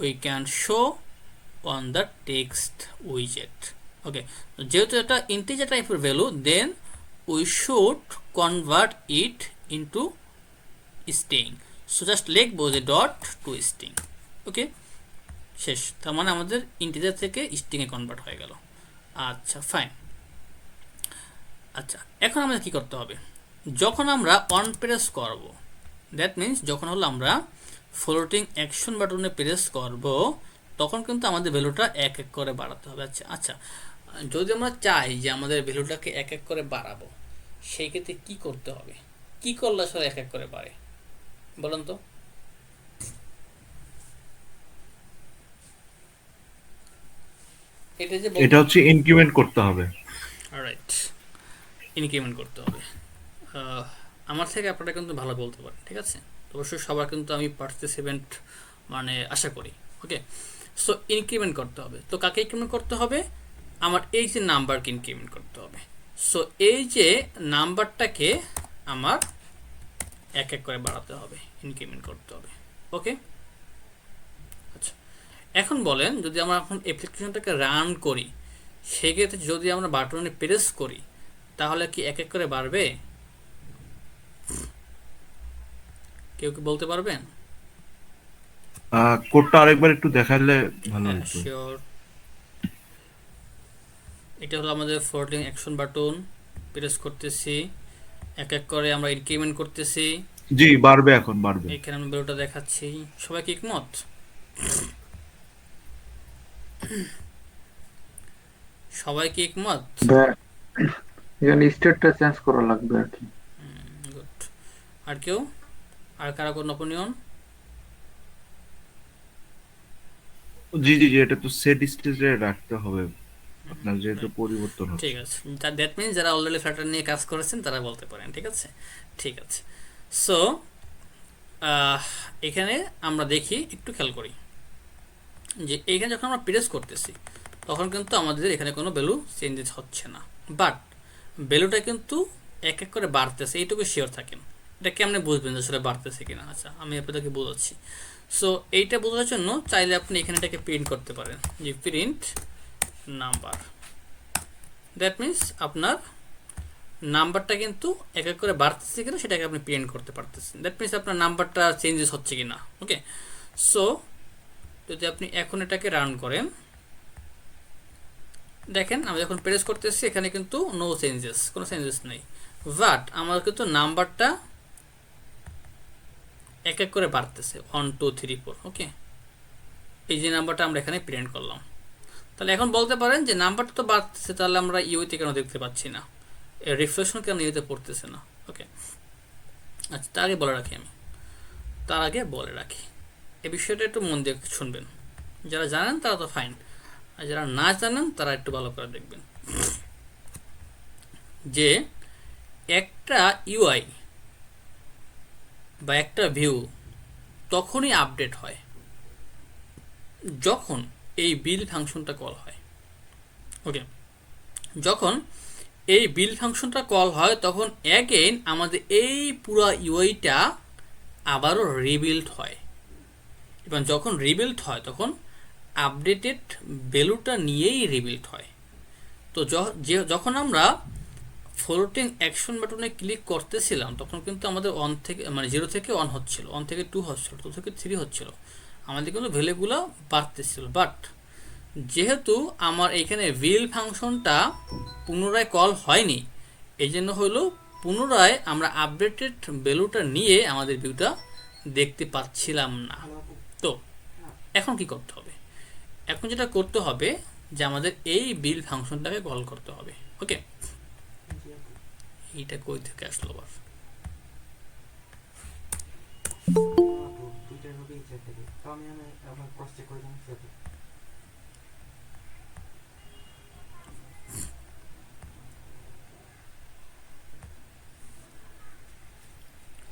we can show on the text উইজেট। ওকে, যেহেতু এটা ইন্টিজার টাইপের value, then we should convert it into string. So just লিখবো যে ডট টু স্ট্রিং। ওকে, শেষ। তার মানে আমাদের ইন্টিজার থেকে স্ট্রিংয়ে কনভার্ট হয়ে গেল। আচ্ছা, ফাইন। আচ্ছা, এখন আমাদের কি করতে হবে, যখন আমরা অন প্রেস করব, দ্যাট মিন্স যখন হলো আমরা ফ্লোটিং অ্যাকশন বাটনে প্রেস করব, তখন কিন্তু আমাদের ভ্যালুটা এক এক করে বাড়াতে হবে। আচ্ছা আচ্ছা, যদি আমরা চাই যে আমাদের ভ্যালুটাকে এক এক করে বাড়াবো, সেই ক্ষেত্রে কি করতে হবে, কি করলে আসলে এক এক করে বাড়ে বলুন তো? এটা হচ্ছে ইনক্রিমেন্ট করতে হবে। রাইট, ইনক্রিমেন্ট করতে হবে। আমার থেকে আপনারা কিন্তু ভালো বলতে পারেন, ঠিক আছে? অবশ্যই সবার কিন্তু আমি পার্টিসিপেন্ট মানে আশা করি। ওকে, সো ইনক্রিমেন্ট করতে হবে। তো কাকে ইনক্রিমেন্ট করতে হবে? আমার এই যে নাম্বারকে ইনক্রিমেন্ট করতে হবে। সো এই যে নাম্বারটাকে আমার এক এক করে বাড়াতে হবে, ইনক্রিমেন্ট করতে হবে। ওকে, আচ্ছা, এখন বলেন যদি আমরা এখন অ্যাপ্লিকেশনটাকে রান করি, সেক্ষেত্রে যদি আমরা বাটনে প্রেস করি, তাহলে কি এক এক করে বাড়বে? কেউ কি বলতে পারবেন? কোডটা আরেকবার একটু দেখালে ভালো হতো। শিওর। এটা হলো আমাদের ফ্লোটিং অ্যাকশন বাটন, প্রেস করতেছি, এক এক করে আমরা ইনক্রিমেন্ট করতেছি। জি, বাড়বে, এখন বাড়বে। এখানে আমি বেরোটা দেখাচ্ছি। সবাই কি একমত? সবাই কি একমত? এখানে স্টেটটা চেঞ্জ করা লাগবে আর কি। গুড। আর কেউ, আর কারো কোনো অপিনিয়ন? জি জি জি, এটা তো সেট স্টেজে রাখতে হবে আপনার, যেহেতু পরিবর্তন হচ্ছে। ঠিক আছে, দ্যাট মিনস যারা অলরেডি ফ্ল্যাটার নিয়ে কাজ করেছেন তারা বলতে পারেন, ঠিক আছে? ঠিক আছে। সো এখানে আমরা দেখি, একটু খেয়াল করি যে এইখানে যখন আমরা প্রেস করতেছি, তখন কিন্তু আমাদের এখানে কোনো ভ্যালু চেঞ্জেস হচ্ছে না, বাট ভ্যালুটা কিন্তু এক এক করে বাড়তেছে, এইটুকু শিওর থাকেন। এটা কেমনে বুঝবেন যে আসলে বাড়তেছে কিনা? আচ্ছা, আমি আপনাদেরকে বোঝাচ্ছি। সো এইটা বোঝার জন্য চাইলে আপনি এখানে এটাকে প্রিন্ট করতে পারেন, যে প্রিন্ট নাম্বার। দ্যাট মিন্স আপনার নাম্বারটা কিন্তু এক এক করে বাড়তেছে কিনা সেটাকে আপনি প্রিন্ট করতে পারতেছেন। দ্যাট মিন্স আপনার নাম্বারটা চেঞ্জেস হচ্ছে কিনা। ওকে, সো যদি আপনি এখন এটাকে রান করেন, দেখেন আমি যখন প্রেস করতেছি এখানে কিন্তু নো চেঞ্জেস, কোনো চেঞ্জেস নেই, বাট আমার কিন্তু নাম্বারটা এক এক করে বাড়তেছে, 1 2 3 4। ওকে, এই যে নাম্বারটা আমরা এখানে প্রিন্ট করলাম। তাহলে এখন বলতে পারেন যে নাম্বারটা তো বাড়তেছে, তাহলে আমরা ইউতে কেন দেখতে পাচ্ছি না, রিফ্লেকশন কেন ইউতে পড়তেছে না? ওকে, আচ্ছা, তার আগে বলে রাখি এই বিষয়টা একটু মন দিয়ে শুনবেন। যারা জানেন তারা তো ফাইন, আর যারা না জানেন তারা একটু ভালো করে দেখবেন যে একটা ইউআই বা একটা ভিউ তখনই আপডেট হয় যখন এই বিল ফাংশনটা কল হয়। ওকে, যখন এই বিল ফাংশনটা কল হয় তখন অ্যাগেইন আমাদের এই পুরো ইউআইটা আবারও রিবিল্ড হয়, এবং যখন রিবিল্ড হয় তখন আপডেটেড ভ্যালুটা নিয়েই রিবিল্ড হয়। তো যখন আমরা ফ্লোটিং অ্যাকশন বাটনে ক্লিক করতেছিলাম, তখন কিন্তু আমাদের 1 থেকে মানে 0 থেকে 1 হচ্ছিল, 1 থেকে 2 হচ্ছিল, 2 থেকে 3 হচ্ছিল, আমাদের কিন্তু ভ্যালুগুলো বাড়তেছিল। বাট যেহেতু আমার এখানে বিল ফাংশনটা পুনরায় কল হয়নি, এই জন্য হলো পুনরায় আমরা আপডেটেড ভ্যালুটা নিয়ে আমাদের ভিউটা দেখতে পাচ্ছিলাম না। তো এখন কি করতে হবে? এখন যেটা করতে হবে যে আমাদের এই বিল ফাংশনটাকে কল করতে হবে। ওকে, এইটা কই থেকে আসলো আবার?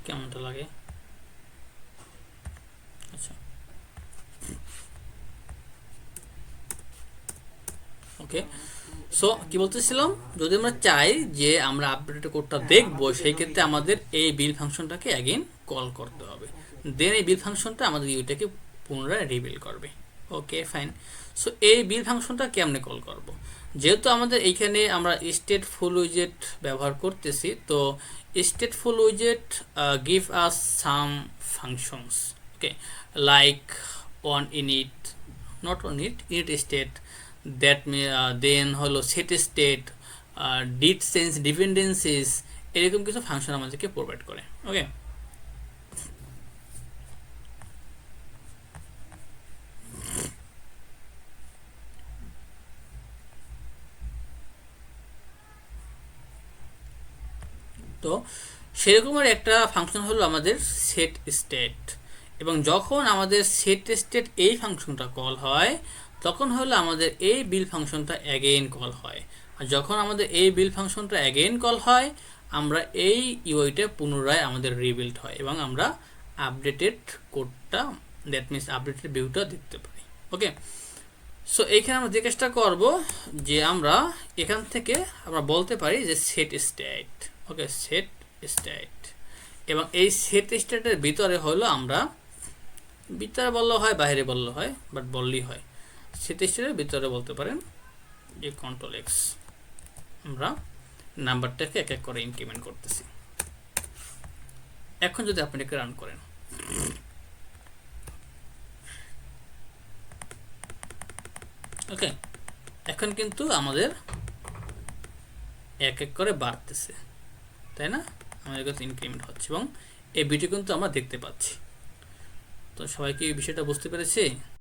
কেমনটা লাগে? আচ্ছা, ওকে, সো কি বলতেছিলাম, যদি আমরা চাই যে আমরা আপডেটেড কোডটা দেখব, সেই ক্ষেত্রে আমাদের এই বিল ফাংশনটাকে অ্যাগেন কল করতে হবে। দেন এই বিল ফাংশনটা আমাদের ইউটাকে পুনরায় রিবিল করবে। Okay fine. সো এই বিল ফাংশনটা কেমনে কল করব? যেহেতু আমাদের এইখানে আমরা স্টেটফুল উইজেট ব্যবহার করতেছি, তো স্টেটফুল উইজেট give us some functions, okay, like on init, not on it, init state, that then হলো set state, did change dependencies, এরকম কিছু ফাংশন আমাদেরকে প্রোভাইড করে। ওকে, তো সেরকমের একটা ফাংশন হলো আমাদের সেট স্টেট, এবং যখন আমাদের সেট স্টেট এই ফাংশনটা কল হয়, তখন হলো আমাদের এই বিল ফাংশনটা অ্যাগেইন কল হয়। আর যখন আমাদের এই বিল ফাংশনটা অ্যাগেইন কল হয়, আমরা এই ইউআইটা পুনরায় আমাদের রিবিল্ড হয় এবং আমরা আপডেটেড কোডটা, দ্যাট মিনস আপডেটেড ভিউটা দেখতে পাই। ওকে, সো এইখানে আমরা যে কাজটা করব, যে আমরা এখান থেকে আমরা বলতে পারি যে সেট স্টেট, ওকে, সেট স্টেট, এবং এই সেট স্টেটের ভিতরে হলো আমরা, ভিতরে বললেও হয় বাইরে বললেও হয়, বাট বললেই হয়, সেট স্টেটের ভিতরে বলতে পারেন যে কন্ট্রোল এক্স, আমরা নাম্বারটাকে এক এক করে ইনক্রিমেন্ট করতেছি। এখন যদি আপনি এটাকে রান করেন, ওকে, এখন কিন্তু আমাদের এক এক করে বাড়তেছে, তাই না? আমাদের কাছে ইনক্রিমেন্ট হচ্ছে এবং এই ভিডিও কিন্তু আমরা দেখতে পাচ্ছি। তো সবাই কি এই বিষয়টা বুঝতে পেরেছি?